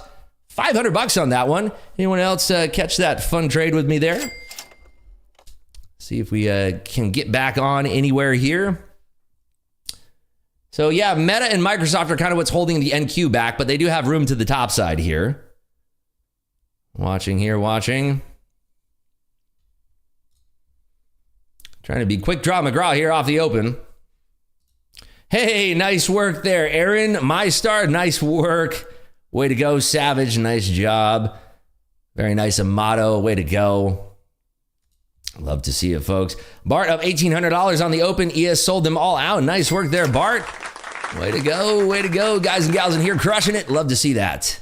$500 on that one. Anyone else catch that fun trade with me there? See if we can get back on anywhere here. So yeah, Meta and Microsoft are kind of what's holding the NQ back, but they do have room to the top side here. Watching here. Trying to be quick draw McGraw here off the open. Hey, nice work there, Aaron. My star, nice work. Way to go, Savage. Nice job. Very nice, Amato. Way to go. Love to see it, folks. Bart up $1,800 on the open. ES sold them all out. Nice work there, Bart. Way to go. Way to go. Guys and gals in here crushing it. Love to see that.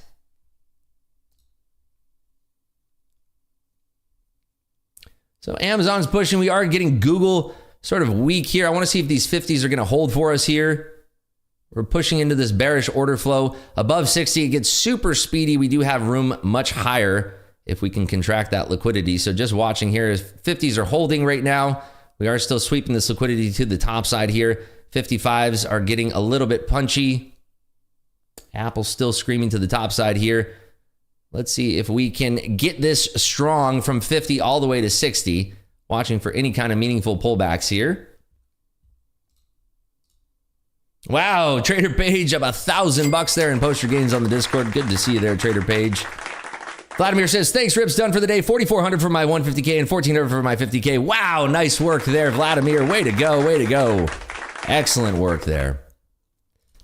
So Amazon's pushing. We are getting Google sort of weak here. I want to see if these 50s are going to hold for us here. We're pushing into this bearish order flow. Above 60, it gets super speedy. We do have room much higher if we can contract that liquidity. So just watching here, 50s are holding right now. We are still sweeping this liquidity to the top side here. 55s are getting a little bit punchy. Apple's still screaming to the top side here. Let's see if we can get this strong from 50 all the way to 60. Watching for any kind of meaningful pullbacks here. Wow, Trader Page up $1,000 there in poster gains on the Discord. Good to see you there, Trader Page. Vladimir says, thanks, Rips, done for the day. 4,400 for my 150K and 1,400 for my 50K. Wow, nice work there, Vladimir. Way to go, way to go. Excellent work there.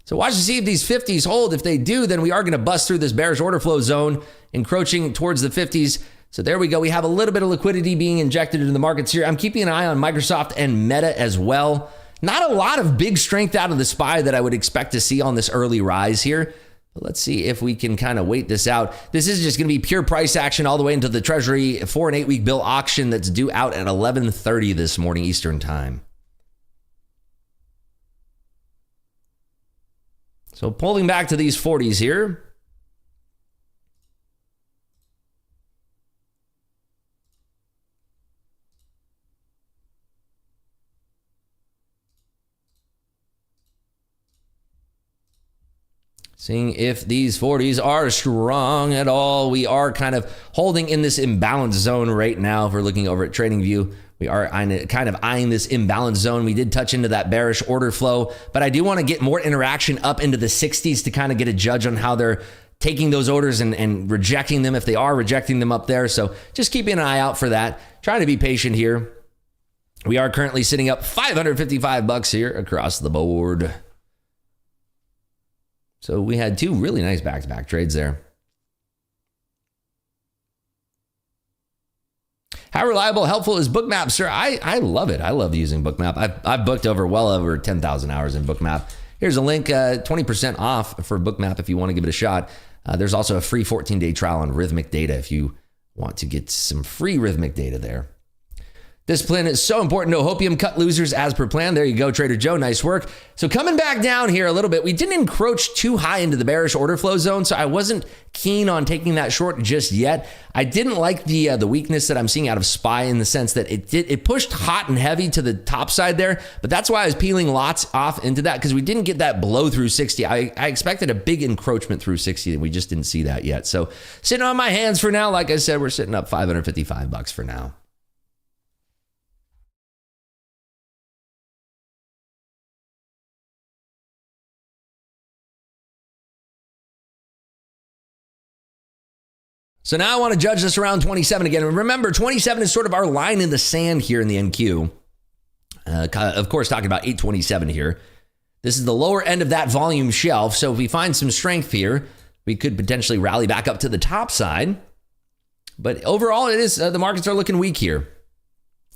So watch to see if these 50s hold. If they do, then we are going to bust through this bearish order flow zone, encroaching towards the 50s. So there we go. We have a little bit of liquidity being injected into the markets here. I'm keeping an eye on Microsoft and Meta as well. Not a lot of big strength out of the SPY that I would expect to see on this early rise here. But let's see if we can kind of wait this out. This is just going to be pure price action all the way into the Treasury 4 and 8 week bill auction that's due out at 11:30 this morning Eastern time. So pulling back to these 40s here. Seeing if these 40s are strong at all. We are kind of holding in this imbalance zone right now. If we're looking over at TradingView, we are kind of eyeing this imbalance zone. We did touch into that bearish order flow, but I do want to get more interaction up into the 60s to kind of get a judge on how they're taking those orders and rejecting them if they are rejecting them up there. So just keeping an eye out for that. Trying to be patient here. We are currently sitting up $555 here across the board. So we had two really nice back-to-back trades there. How reliable, helpful is Bookmap, sir? I love it. I love using Bookmap. I've booked well over 10,000 hours in Bookmap. Here's a link, 20% off for Bookmap if you want to give it a shot. There's also a free 14-day trial on rhythmic data if you want to get some free rhythmic data there. Discipline is so important. No hopium, cut losers as per plan. There you go, Trader Joe. Nice work. So coming back down here a little bit, we didn't encroach too high into the bearish order flow zone, so I wasn't keen on taking that short just yet. I didn't like the weakness that I'm seeing out of SPY in the sense that it pushed hot and heavy to the top side there, but that's why I was peeling lots off into that because we didn't get that blow through 60. I expected a big encroachment through 60, and we just didn't see that yet. So sitting on my hands for now. Like I said, we're sitting up $555 for now. So now I want to judge this around 27 again. And remember, 27 is sort of our line in the sand here in the NQ. Of course, talking about 827 here. This is the lower end of that volume shelf. So if we find some strength here, we could potentially rally back up to the top side. But overall, it is the markets are looking weak here.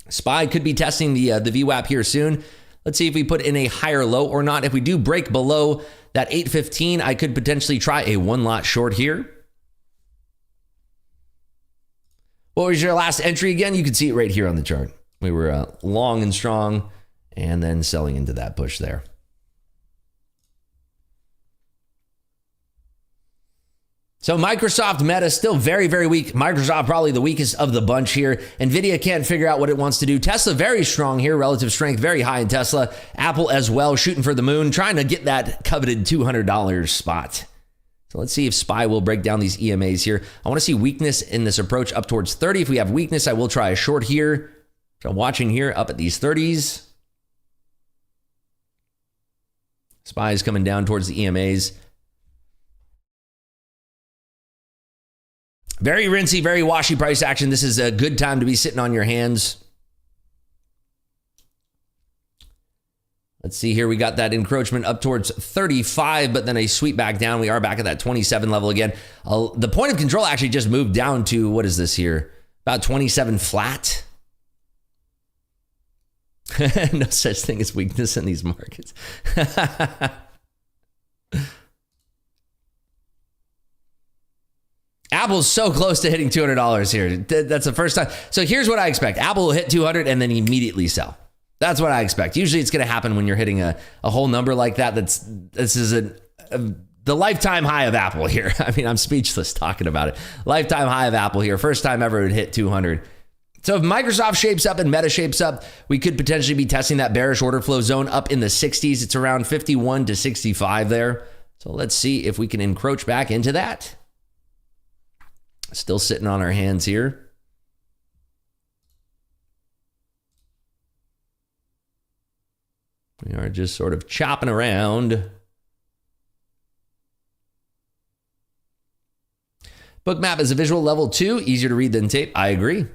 SPY could be testing the VWAP here soon. Let's see if we put in a higher low or not. If we do break below that 815, I could potentially try a one lot short here. What was your last entry again? You can see it right here on the chart. We were long and strong and then selling into that push there. So Microsoft Meta still very, very weak. Microsoft probably the weakest of the bunch here. NVIDIA can't figure out what it wants to do. Tesla very strong here. Relative strength very high in Tesla. Apple as well, shooting for the moon, trying to get that coveted $200 spot. So let's see if SPY will break down these EMAs here. I want to see weakness in this approach up towards 30. If we have weakness, I will try a short here. So I'm watching here up at these 30s. SPY is coming down towards the EMAs. Very rinsy, very washy price action. This is a good time to be sitting on your hands. Let's see here. We got that encroachment up towards 35, but then a sweep back down. We are back at that 27 level again. The point of control actually just moved down to, what is this here? About 27 flat. No such thing as weakness in these markets. Apple's so close to hitting $200 here. That's the first time. So here's what I expect. Apple will hit 200 and then immediately sell. That's what I expect. Usually it's going to happen when you're hitting a whole number like that. This is the lifetime high of Apple here. I mean, I'm speechless talking about it. Lifetime high of Apple here. First time ever it hit 200. So if Microsoft shapes up and Meta shapes up, we could potentially be testing that bearish order flow zone up in the 60s. It's around 51 to 65 there. So let's see if we can encroach back into that. Still sitting on our hands here. We are just sort of chopping around. Bookmap is a visual level 2, easier to read than tape. I agree.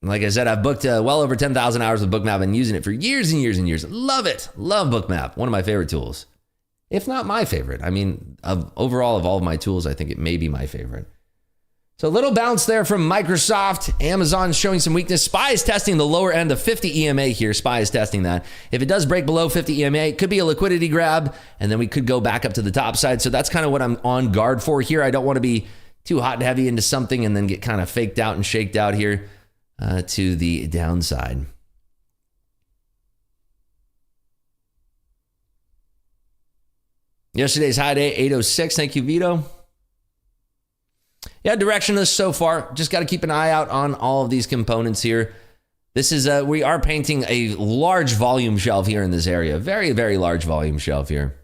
Like I said, I've booked well over 10,000 hours with Bookmap. I've been using it for years and years and years. Love it. Love Bookmap. One of my favorite tools. If not my favorite. I mean, overall of all of my tools, I think it may be my favorite. So a little bounce there from Microsoft. Amazon showing some weakness. SPY is testing the lower end of 50 EMA here. SPY is testing that. If it does break below 50 EMA, it could be a liquidity grab, and then we could go back up to the top side. So that's kind of what I'm on guard for here. I don't want to be too hot and heavy into something and then get kind of faked out and shaked out here to the downside. Yesterday's high day, 806. Thank you, Vito. Yeah, directionless so far. Just got to keep an eye out on all of these components here. This is we are painting a large volume shelf here in this area. Very, very large volume shelf here.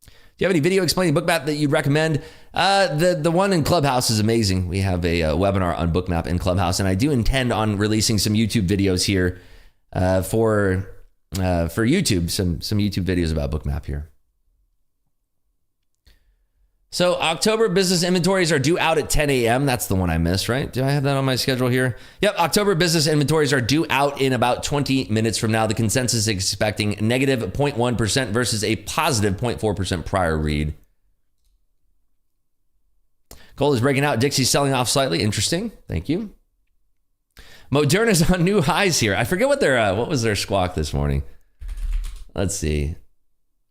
Do you have any video explaining Bookmap that you'd recommend? The one in Clubhouse is amazing. We have a webinar on Bookmap in Clubhouse, and I do intend on releasing some YouTube videos here for YouTube. Some YouTube videos about Bookmap here. So October business inventories are due out at 10 a.m. That's the one I missed, right? Do I have that on my schedule here? Yep, October business inventories are due out in about 20 minutes from now. The consensus is expecting negative 0.1% versus a positive 0.4% prior read. Gold is breaking out. Dixie's selling off slightly. Interesting. Thank you. Moderna's on new highs here. I forget what was their squawk this morning. Let's see.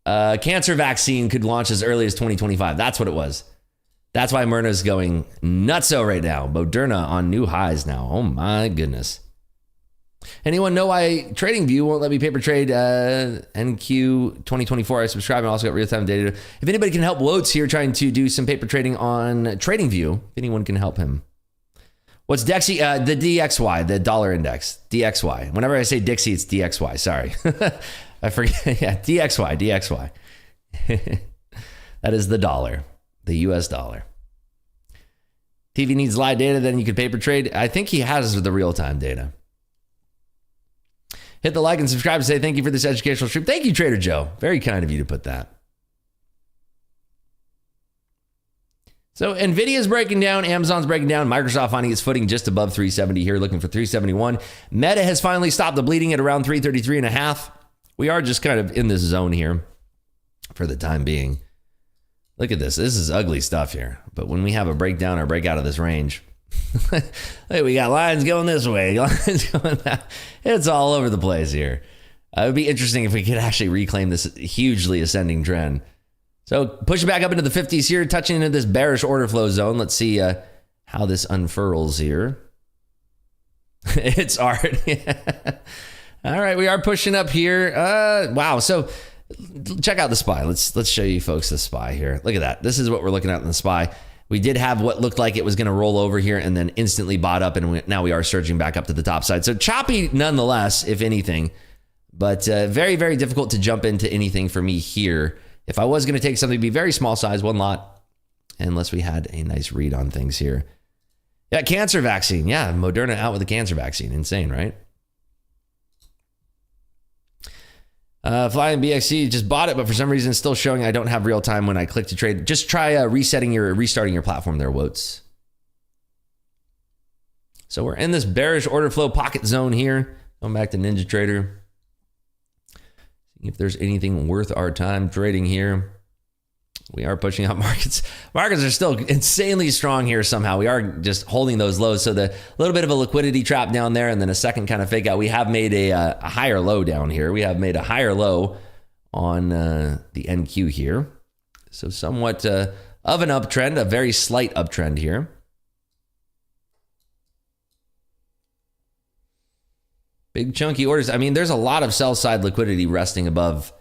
Cancer vaccine could launch as early as 2025. That's what it was. That's why Moderna's going nutso right now. Moderna on new highs now. Oh my goodness. Anyone know why TradingView won't let me paper trade NQ 2024? I subscribe and also got real-time data. If anybody can help Wotes here trying to do some paper trading on TradingView, if anyone can help him. What's Dixie? The DXY, the dollar index. DXY. Whenever I say Dixie, it's DXY. Sorry. I forget. Yeah, DXY. That is the dollar, the US dollar. TV needs live data, then you could paper trade. I think he has the real-time data. Hit the like and subscribe and say thank you for this educational stream. Thank you, Trader Joe. Very kind of you to put that. So NVIDIA's breaking down, Amazon's breaking down, Microsoft finding its footing just above 370 here, looking for 371. Meta has finally stopped the bleeding at around 333.5. We are just kind of in this zone here for the time being. Look at this. This is ugly stuff here. But when we have a breakdown or break out of this range, hey, we got lines going this way, lines going that. It's all over the place here. It would be interesting if we could actually reclaim this hugely ascending trend. So pushing back up into the 50s here, touching into this bearish order flow zone. Let's see how this unfurls here. It's art. All right, we are pushing up here. Wow. So check out the SPY. Let's show you folks the SPY here. Look at that. This is what we're looking at in the SPY. We did have what looked like it was going to roll over here and then instantly bought up, and now we are surging back up to the top side. So choppy nonetheless, if anything, but very, very difficult to jump into anything for me here. If I was going to take something, it'd be very small size, one lot, unless we had a nice read on things here. Yeah, cancer vaccine. Yeah, Moderna out with the cancer vaccine. Insane, right? Flying BXC just bought it, but for some reason it's still showing I don't have real time when I click to trade. Just try restarting your platform there, Wotes. So we're in this bearish order flow pocket zone here. Going back to Ninja Trader. If there's anything worth our time trading here. We are pushing out markets. Markets are still insanely strong here somehow. We are just holding those lows. So the little bit of a liquidity trap down there and then a second kind of fake out. We have made a higher low down here. We have made a higher low on the NQ here. So somewhat of an uptrend, a very slight uptrend here. Big chunky orders. I mean, there's a lot of sell side liquidity resting above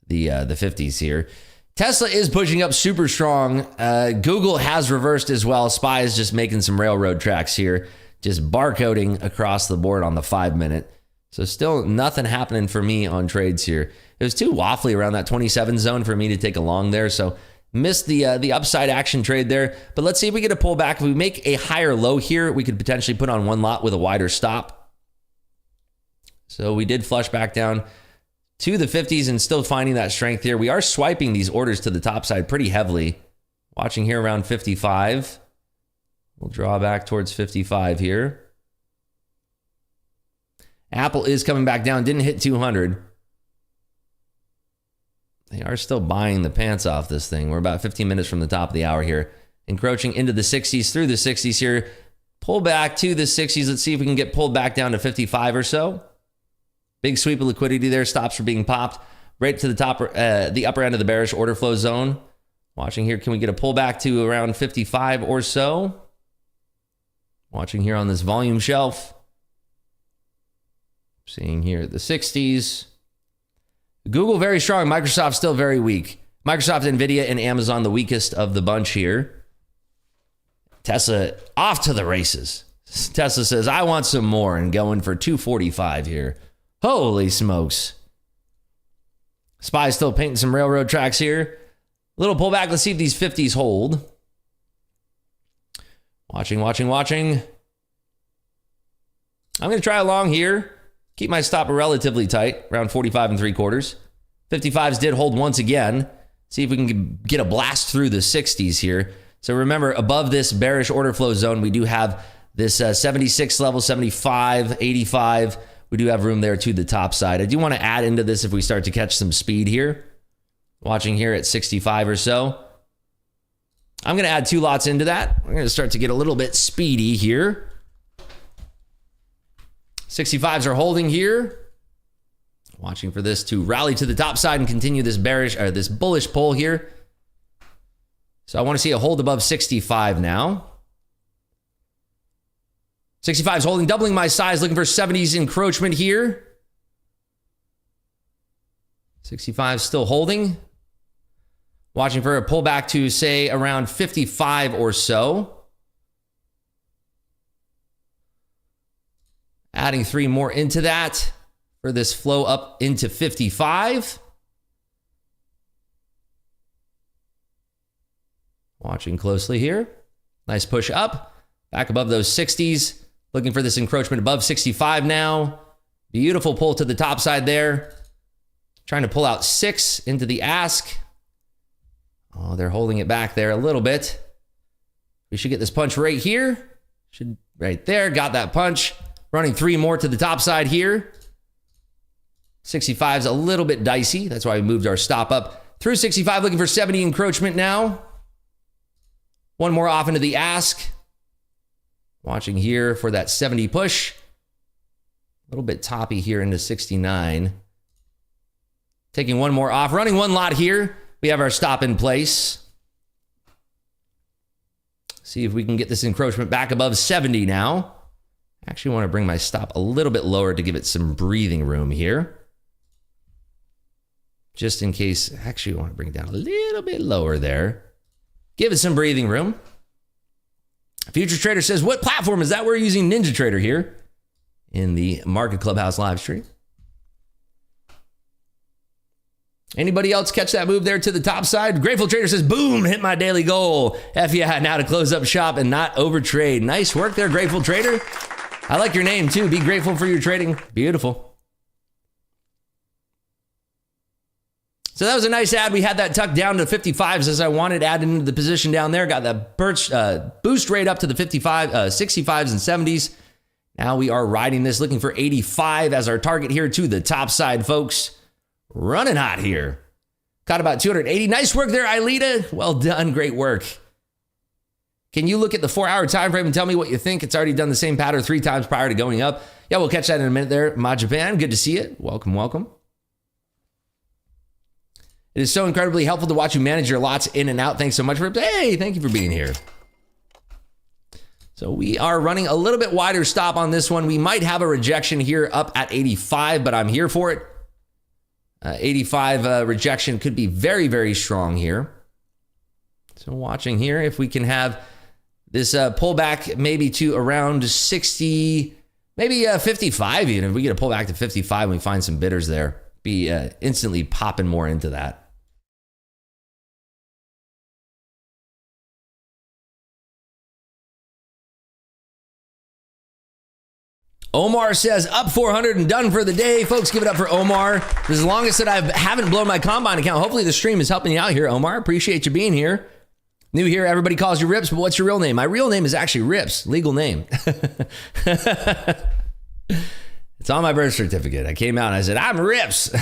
the 50s here. Tesla is pushing up super strong. Google has reversed as well. SPY is just making some railroad tracks here, just barcoding across the board on the 5-minute. So still nothing happening for me on trades here. It was too waffly around that 27 zone for me to take a long there. So missed the upside action trade there. But let's see if we get a pullback. If we make a higher low here, we could potentially put on one lot with a wider stop. So we did flush back down to the 50s and still finding that strength here. We are swiping these orders to the top side pretty heavily. Watching here around 55. We'll draw back towards 55 here. Apple is coming back down. Didn't hit 200. They are still buying the pants off this thing. We're about 15 minutes from the top of the hour here. Encroaching into the 60s, through the 60s here. Pull back to the 60s. Let's see if we can get pulled back down to 55 or so. Big sweep of liquidity there. Stops for being popped right to the top, the upper end of the bearish order flow zone. Watching here, can we get a pullback to around 55 or so? Watching here on this volume shelf. Seeing here the 60s. Google very strong. Microsoft still very weak. Microsoft, Nvidia, and Amazon the weakest of the bunch here. Tesla off to the races. Tesla says, I want some more, and going for 245 here. Holy smokes. SPY still painting some railroad tracks here. Little pullback. Let's see if these 50s hold. Watching. I'm going to try a long here. Keep my stop relatively tight, around 45 3/4. 55s did hold once again. See if we can get a blast through the 60s here. So remember, above this bearish order flow zone, we do have this 76 level, 75, 85. We do have room there to the top side. I do want to add into this if we start to catch some speed here. Watching here at 65 or so. I'm going to add 2 lots into that. We're going to start to get a little bit speedy here. 65s are holding here. Watching for this to rally to the top side and continue this bearish or this bullish pull here. So I want to see a hold above 65 now. 65 is holding, doubling my size, looking for 70s encroachment here. 65 still holding. Watching for a pullback to, say, around 55 or so. Adding 3 more into that for this flow up into 55. Watching closely here. Nice push up. Back above those 60s. Looking for this encroachment above 65 now. Beautiful pull to the top side there. Trying to pull out 6 into the ask. Oh, they're holding it back there a little bit. We should get this punch right here. Should right there. Got that punch. Running 3 more to the top side here. 65's a little bit dicey. That's why we moved our stop up through 65. Looking for 70 encroachment now. 1 more off into the ask. Watching here for that 70 push. A little bit toppy here into 69. Taking 1 more off. Running 1 lot here. We have our stop in place. See if we can get this encroachment back above 70 now. Actually want to bring my stop a little bit lower to give it some breathing room here. Just in case, actually want to bring it down a little bit lower there. Give it some breathing room. Future Trader says, what platform is that? We're using NinjaTrader here in the Market Clubhouse live stream. Anybody else catch that move there to the top side? Grateful Trader says, boom, hit my daily goal. F yeah, now to close up shop and not overtrade. Nice work there, Grateful Trader. I like your name too. Be grateful for your trading. Beautiful. So that was a nice ad. We had that tucked down to 55s as I wanted, added into the position down there. Got that boost rate up to the 65s and 70s. Now we are riding this, looking for 85 as our target here to the top side, folks. running hot here. Caught about 280. Nice work there, Ailita. Well done. Great work. Can you look at the 4-hour time frame and tell me what you think? It's already done the same pattern 3 times prior to going up. Yeah, we'll catch that in a minute there. Ma Japan, good to see you. Welcome, welcome. It is so incredibly helpful to watch you manage your lots in and out. Thanks so much for it. Hey, thank you for being here. So we are running a little bit wider stop on this one. We might have a rejection here up at 85, but I'm here for it. 85 rejection could be very, very strong here. So watching here if we can have this pullback maybe to around 60, maybe 55 even. If we get a pullback to 55 and we find some bidders there, be instantly popping more into that. Omar says up 400 and done for the day. Folks, give it up for Omar. This is the longest that I haven't blown my combine account. Hopefully the stream is helping you out here, Omar. Appreciate you being here. New here, everybody calls you Rips, but what's your real name? My real name is actually Rips, legal name. It's on my birth certificate. I came out and I said, I'm Rips.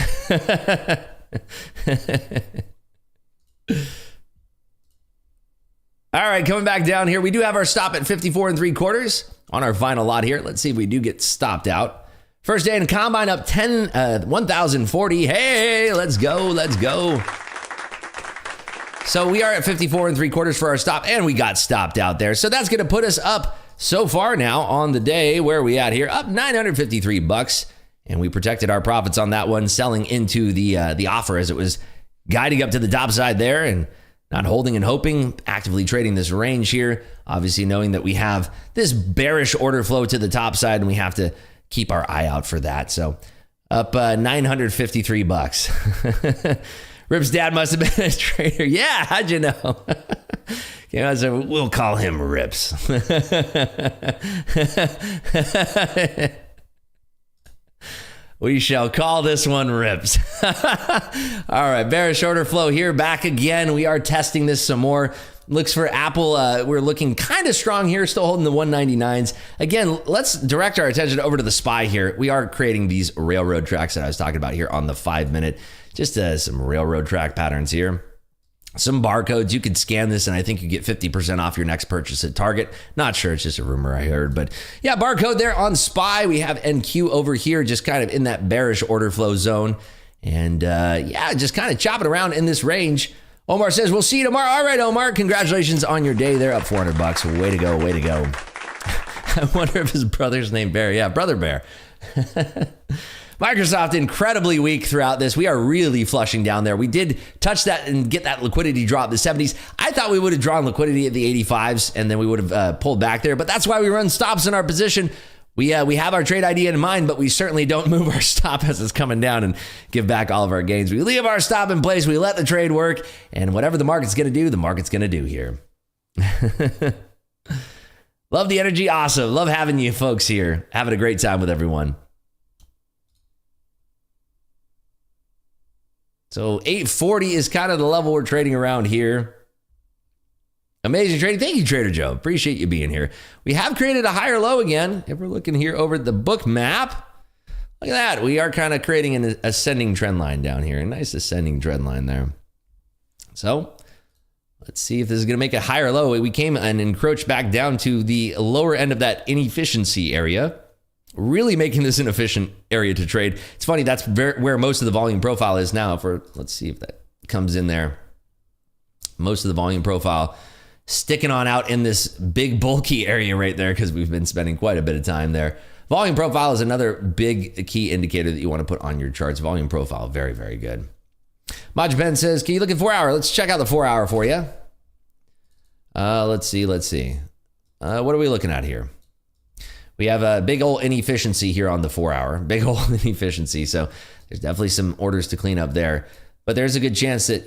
All right, coming back down here. We do have our stop at 54 3/4 on our final lot here. Let's see if we do get stopped out. First day in combine up 1,040. Hey, let's go, let's go. So we are at 54 3/4 for our stop, and we got stopped out there. So that's going to put us up so far now on the day. Where are we at here? Up $953, and we protected our profits on that one, selling into the offer as it was guiding up to the top side there, and not holding and hoping, actively trading this range here. Obviously knowing that we have this bearish order flow to the top side, and we have to keep our eye out for that. So up $953. Rip's dad must have been a trader. Yeah, how'd you know? Okay, I said, we'll call him Rips. We shall call this one Rips. All right, bearish order flow here, back again. We are testing this some more. Looks for Apple. We're looking kind of strong here, still holding the 199s. Again, let's direct our attention over to the SPY here. We are creating these railroad tracks that I was talking about here on the 5-minute. Just some railroad track patterns here. Some barcodes. You could scan this, and I think you get 50% off your next purchase at Target. Not sure. It's just a rumor I heard. But yeah, barcode there on SPY. We have NQ over here, just kind of in that bearish order flow zone. And yeah, just kind of chopping around in this range. Omar says, we'll see you tomorrow. All right, Omar, congratulations on your day. They're up $400. Way to go. Way to go. I wonder if his brother's named Bear. Yeah, Brother Bear. Microsoft incredibly weak throughout this. We are really flushing down there. We did touch that and get that liquidity drop the 70s. I thought we would have drawn liquidity at the 85s and then we would have pulled back there. But that's why we run stops in our position. We have our trade idea in mind, but we certainly don't move our stop as it's coming down and give back all of our gains. We leave our stop in place. We let the trade work, and whatever the market's going to do, the market's going to do here. Love the energy. Awesome. Love having you folks here. Having a great time with everyone. So 840 is kind of the level we're trading around here. Amazing trading. Thank you, Trader Joe. Appreciate you being here. We have created a higher low again. If we're looking here over the book map, look at that. We are kind of creating an ascending trend line down here. A nice ascending trend line there. So let's see if this is going to make a higher low. We came and encroached back down to the lower end of that inefficiency area. Really making this an efficient area to trade. It's funny, that's where most of the volume profile is now. Let's see if that comes in there. Most of the volume profile sticking on out in this big bulky area right there because we've been spending quite a bit of time there. Volume profile is another big key indicator that you want to put on your charts. Volume profile, very, very good. Majapen says, can you look at 4-hour? Let's check out the 4-hour for you. Let's see. What are we looking at here? We have a big old inefficiency here on the 4-hour. Big old inefficiency. So there's definitely some orders to clean up there. But there's a good chance that,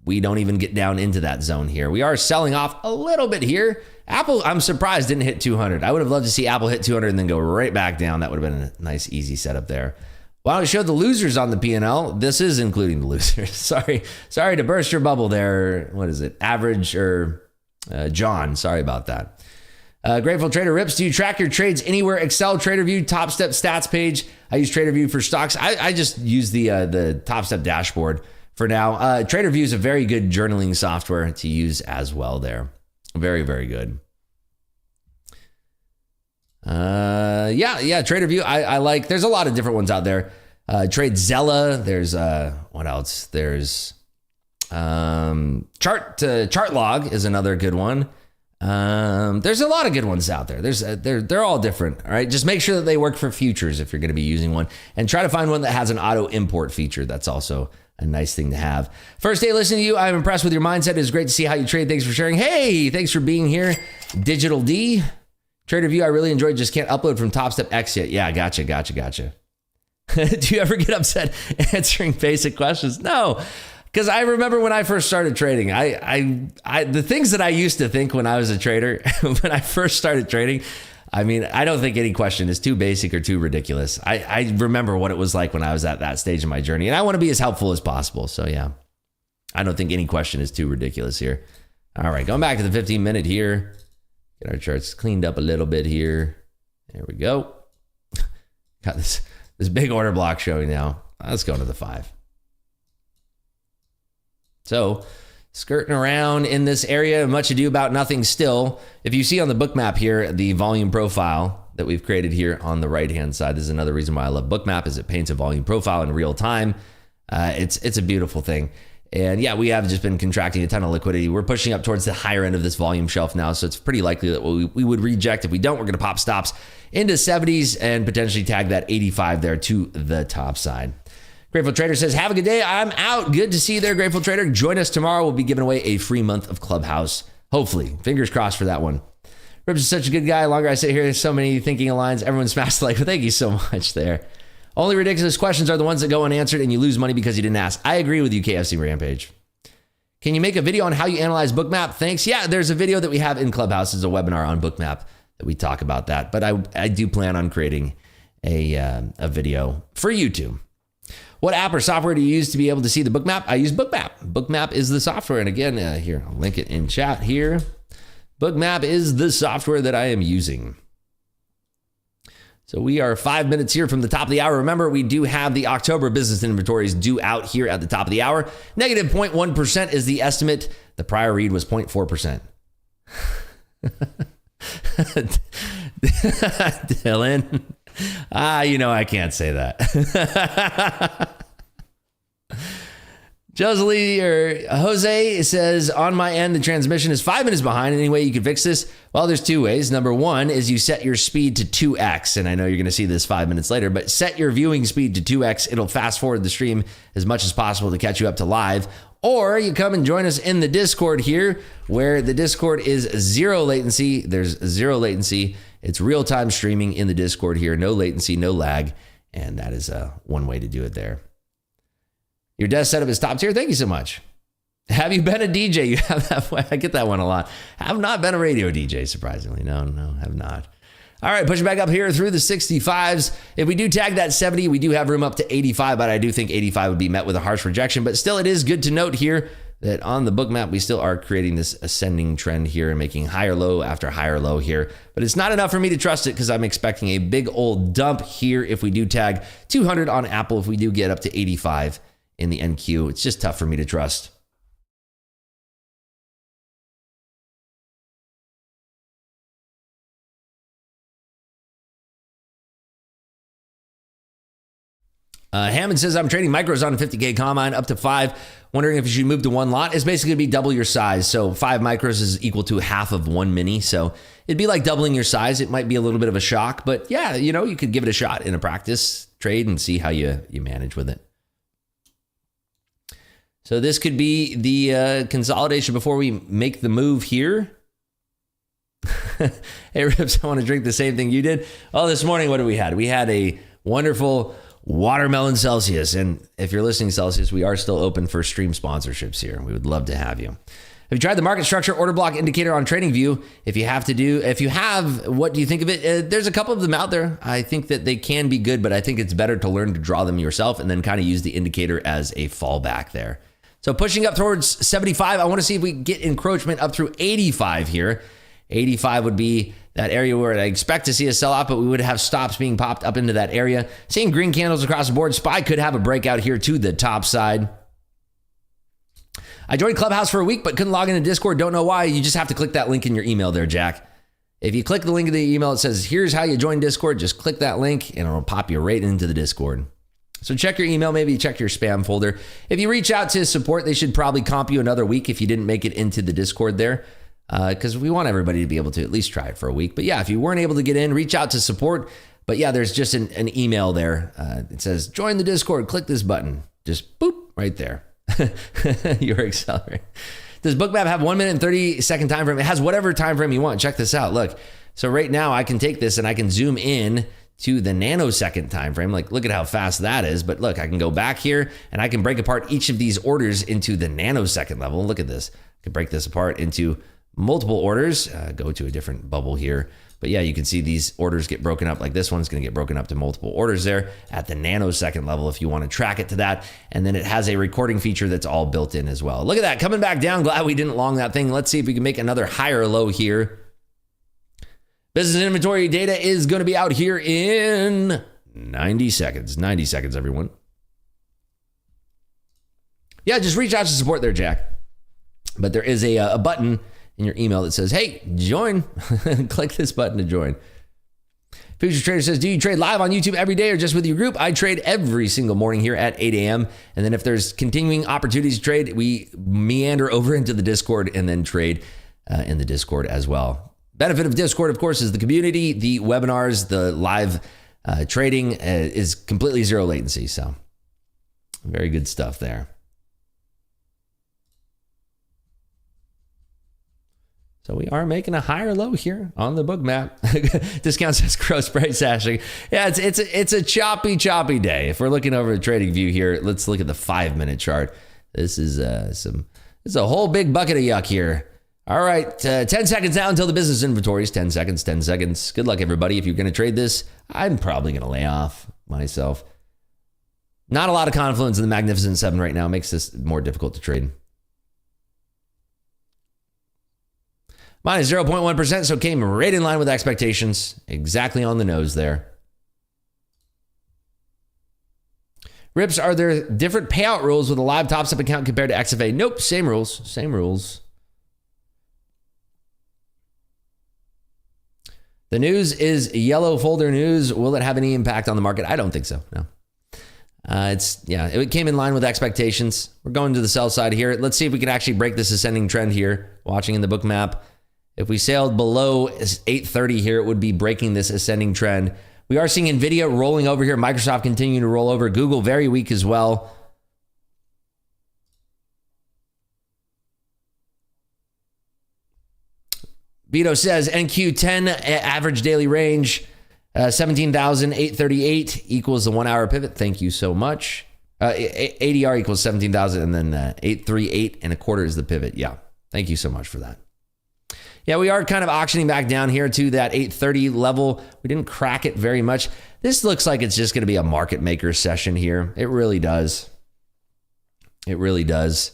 we don't even get down into that zone here. We are selling off a little bit here. Apple, I'm surprised, didn't hit 200. I would have loved to see Apple hit 200 and then go right back down. That would have been a nice, easy setup there. Well, I show the losers on the P&L. This is including the losers. Sorry to burst your bubble there. What is it? Average or John. Sorry about that. Grateful Trader Rips, do you track your trades anywhere? Excel, TraderView, Topstep stats page. I use TraderView for stocks. I just use the Topstep dashboard for now. TraderView is a very good journaling software to use as well there. Very, very good. TraderView, I like. There's a lot of different ones out there. TradeZella, there's what else? There's ChartLog is another good one. There's a lot of good ones out there. They're all different. All right. Just make sure that they work for futures if you're going to be using one, and try to find one that has an auto import feature. That's also a nice thing to have. First day listening to you. I'm impressed with your mindset. It's great to see how you trade. Thanks for sharing. Hey, thanks for being here. Digital D. TraderView, I really enjoyed. Just can't upload from Topstep X yet. Yeah, gotcha. Do you ever get upset answering basic questions? No. Because I remember when I first started trading, I the things that I used to think when I was a trader, when I first started trading, I mean, I don't think any question is too basic or too ridiculous. I remember what it was like when I was at that stage of my journey, and I want to be as helpful as possible. So yeah, I don't think any question is too ridiculous here. All right, going back to the 15-minute here. Get our charts cleaned up a little bit here. There we go. Got this big order block showing now. Let's go to the 5. So skirting around in this area, much ado about nothing still. If you see on the Bookmap here, the volume profile that we've created here on the right-hand side, this is another reason why I love Bookmap, is it paints a volume profile in real time. It's a beautiful thing. And yeah, we have just been contracting a ton of liquidity. We're pushing up towards the higher end of this volume shelf now. So it's pretty likely that we would reject. If we don't, we're going to pop stops into 70s and potentially tag that 85 there to the top side. Grateful Trader says, have a good day. I'm out. Good to see you there, Grateful Trader. Join us tomorrow. We'll be giving away a free month of Clubhouse. Hopefully. Fingers crossed for that one. Rips is such a good guy. The longer I sit here, there's so many thinking aligns. Everyone smashed the like. Thank you so much there. Only ridiculous questions are the ones that go unanswered and you lose money because you didn't ask. I agree with you, KFC Rampage. Can you make a video on how you analyze Bookmap? Thanks. Yeah, there's a video that we have in Clubhouse. It's a webinar on Bookmap that we talk about that. But I do plan on creating a video for YouTube. What app or software do you use to be able to see the Bookmap? I use Bookmap. Bookmap is the software. And again, here, I'll link it in chat here. Bookmap is the software that I am using. So we are 5 minutes here from the top of the hour. Remember, we do have the October business inventories due out here at the top of the hour. Negative 0.1% is the estimate. The prior read was 0.4%. Dylan. I can't say that. Jose says, on my end, the transmission is 5 minutes behind. Any way you can fix this? Well, there's two ways. Number one is you set your speed to 2x. And I know you're going to see this 5 minutes later, but set your viewing speed to 2x. It'll fast forward the stream as much as possible to catch you up to live. Or you come and join us in the Discord here, where the Discord is zero latency. There's zero latency. It's real-time streaming in the Discord here. No latency, no lag. And that is one way to do it there. Your desk setup is top tier. Thank you so much. Have you been a DJ? You have that. I get that one a lot. Have not been a radio DJ, surprisingly. No, have not. All right, pushing back up here through the 65s. If we do tag that 70, we do have room up to 85, but I do think 85 would be met with a harsh rejection. But still, it is good to note here that on the Bookmap, we still are creating this ascending trend here and making higher low after higher low here. But it's not enough for me to trust it because I'm expecting a big old dump here if we do tag 200 on Apple, if we do get up to 85 in the NQ. It's just tough for me to trust. Hammond says, I'm trading micros on a 50K combine up to 5. Wondering if you should move to one lot. It's basically going to be double your size. So 5 micros is equal to half of 1 mini. So it'd be like doubling your size. It might be a little bit of a shock, but yeah, you could give it a shot in a practice trade and see how you manage with it. So this could be the consolidation before we make the move here. Hey, Rips, I want to drink the same thing you did. Oh, this morning, what did we had? We had a wonderful watermelon Celsius. And if you're listening, Celsius, we are still open for stream sponsorships here. We would love to have you. Have you tried the market structure order block indicator on TradingView? If you have, what do you think of it? There's a couple of them out there. I think that they can be good, but I think it's better to learn to draw them yourself and then kind of use the indicator as a fallback there. So pushing up towards 75, I want to see if we get encroachment up through 85 here. 85 would be that area where I expect to see a sell-off, but we would have stops being popped up into that area. Seeing green candles across the board. SPY could have a breakout here to the top side. I joined Clubhouse for a week, but couldn't log into Discord. Don't know why. You just have to click that link in your email there, Jack. If you click the link in the email, it says, here's how you join Discord. Just click that link and it'll pop you right into the Discord. So check your email, maybe check your spam folder. If you reach out to support, they should probably comp you another week if you didn't make it into the Discord there. Because we want everybody to be able to at least try it for a week. But yeah, if you weren't able to get in, reach out to support. But yeah, there's just an email there. It says, join the Discord, click this button. Just boop, right there. You're accelerating. Does Bookmap have 1 minute and 30 second time frame? It has whatever time frame you want. Check this out. Look. So right now I can take this and I can zoom in to the nanosecond time frame. Like, look at how fast that is. But look, I can go back here and I can break apart each of these orders into the nanosecond level. Look at this. I can break this apart into multiple orders. Go to a different bubble here. But yeah, you can see these orders get broken up. Like this one's going to get broken up to multiple orders there at the nanosecond level if you want to track it to that. And then it has a recording feature that's all built in as well. Look at that, coming back down. Glad we didn't long that thing. Let's see if we can make another higher low here. Business inventory data is going to be out here in 90 seconds. 90 seconds, everyone. Yeah, just reach out to support there, Jack. But there is a button in your email that says, hey, join. Click this button to join. Future Trader says, do you trade live on YouTube every day or just with your group? I trade every single morning here at 8 a.m. And then if there's continuing opportunities to trade, we meander over into the Discord and then trade in the Discord as well. Benefit of Discord, of course, is the community, the webinars, the live trading is completely zero latency. So very good stuff there. So we are making a higher low here on the book map. Discount says gross price hashing. Yeah, it's a choppy day. If we're looking over the trading view here, let's look at the 5-minute chart. This is it's a whole big bucket of yuck here. All right, 10 seconds now until the business inventories. 10 seconds, 10 seconds. Good luck, everybody. If you're going to trade this, I'm probably going to lay off myself. Not a lot of confluence in the Magnificent Seven right now. Makes this more difficult to trade. Minus 0.1%, so came right in line with expectations. Exactly on the nose there. Rips, are there different payout rules with a live Topstep account compared to XFA? Nope, same rules. Same rules. The news is yellow folder news. Will it have any impact on the market? I don't think so, no. It came in line with expectations. We're going to the sell side here. Let's see if we can actually break this ascending trend here. Watching in the book map. If we sailed below 830 here, it would be breaking this ascending trend. We are seeing NVIDIA rolling over here. Microsoft continuing to roll over. Google very weak as well. Vito says NQ10 average daily range, 17,838 equals the 1 hour pivot. Thank you so much. ADR equals 17,000 and then 838 and a quarter is the pivot. Yeah. Thank you so much for that. Yeah, we are kind of auctioning back down here to that 830 level. We didn't crack it very much. This looks like it's just going to be a market maker session here. It really does. It really does.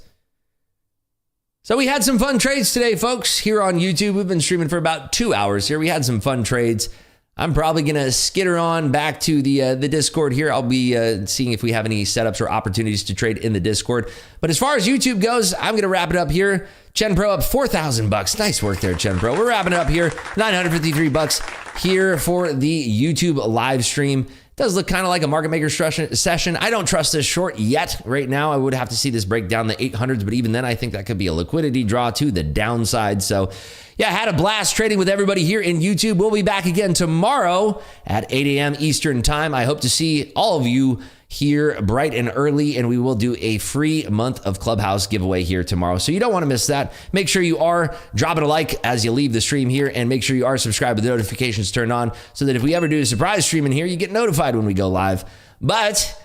So we had some fun trades today, folks, here on YouTube. We've been streaming for about 2 hours here. We had some fun trades. I'm probably going to skitter on back to the Discord here. I'll be seeing if we have any setups or opportunities to trade in the Discord. But as far as YouTube goes, I'm going to wrap it up here. Chen Pro up $4,000. Nice work there, Chen Pro. We're wrapping it up here. $953 here for the YouTube live stream. Does look kind of like a market maker session. I don't trust this short yet. Right now, I would have to see this break down the 800s, but even then, I think that could be a liquidity draw to the downside. So, yeah, had a blast trading with everybody here in YouTube. We'll be back again tomorrow at 8 a.m. Eastern time. I hope to see all of you here bright and early, and we will do a free month of Clubhouse giveaway here tomorrow. So you don't want to miss that. Make sure you are dropping a like as you leave the stream here, and make sure you are subscribed with the notifications turned on so that if we ever do a surprise stream in here, you get notified when we go live. But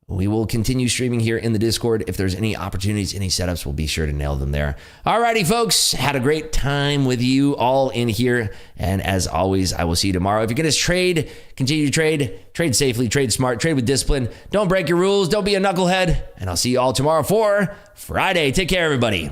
we will continue streaming here in the Discord. If there's any opportunities, any setups, we'll be sure to nail them there. Alrighty, folks. Had a great time with you all in here. And as always, I will see you tomorrow. If you're going to trade, continue to trade. Trade safely, trade smart, trade with discipline. Don't break your rules. Don't be a knucklehead. And I'll see you all tomorrow for Friday. Take care, everybody.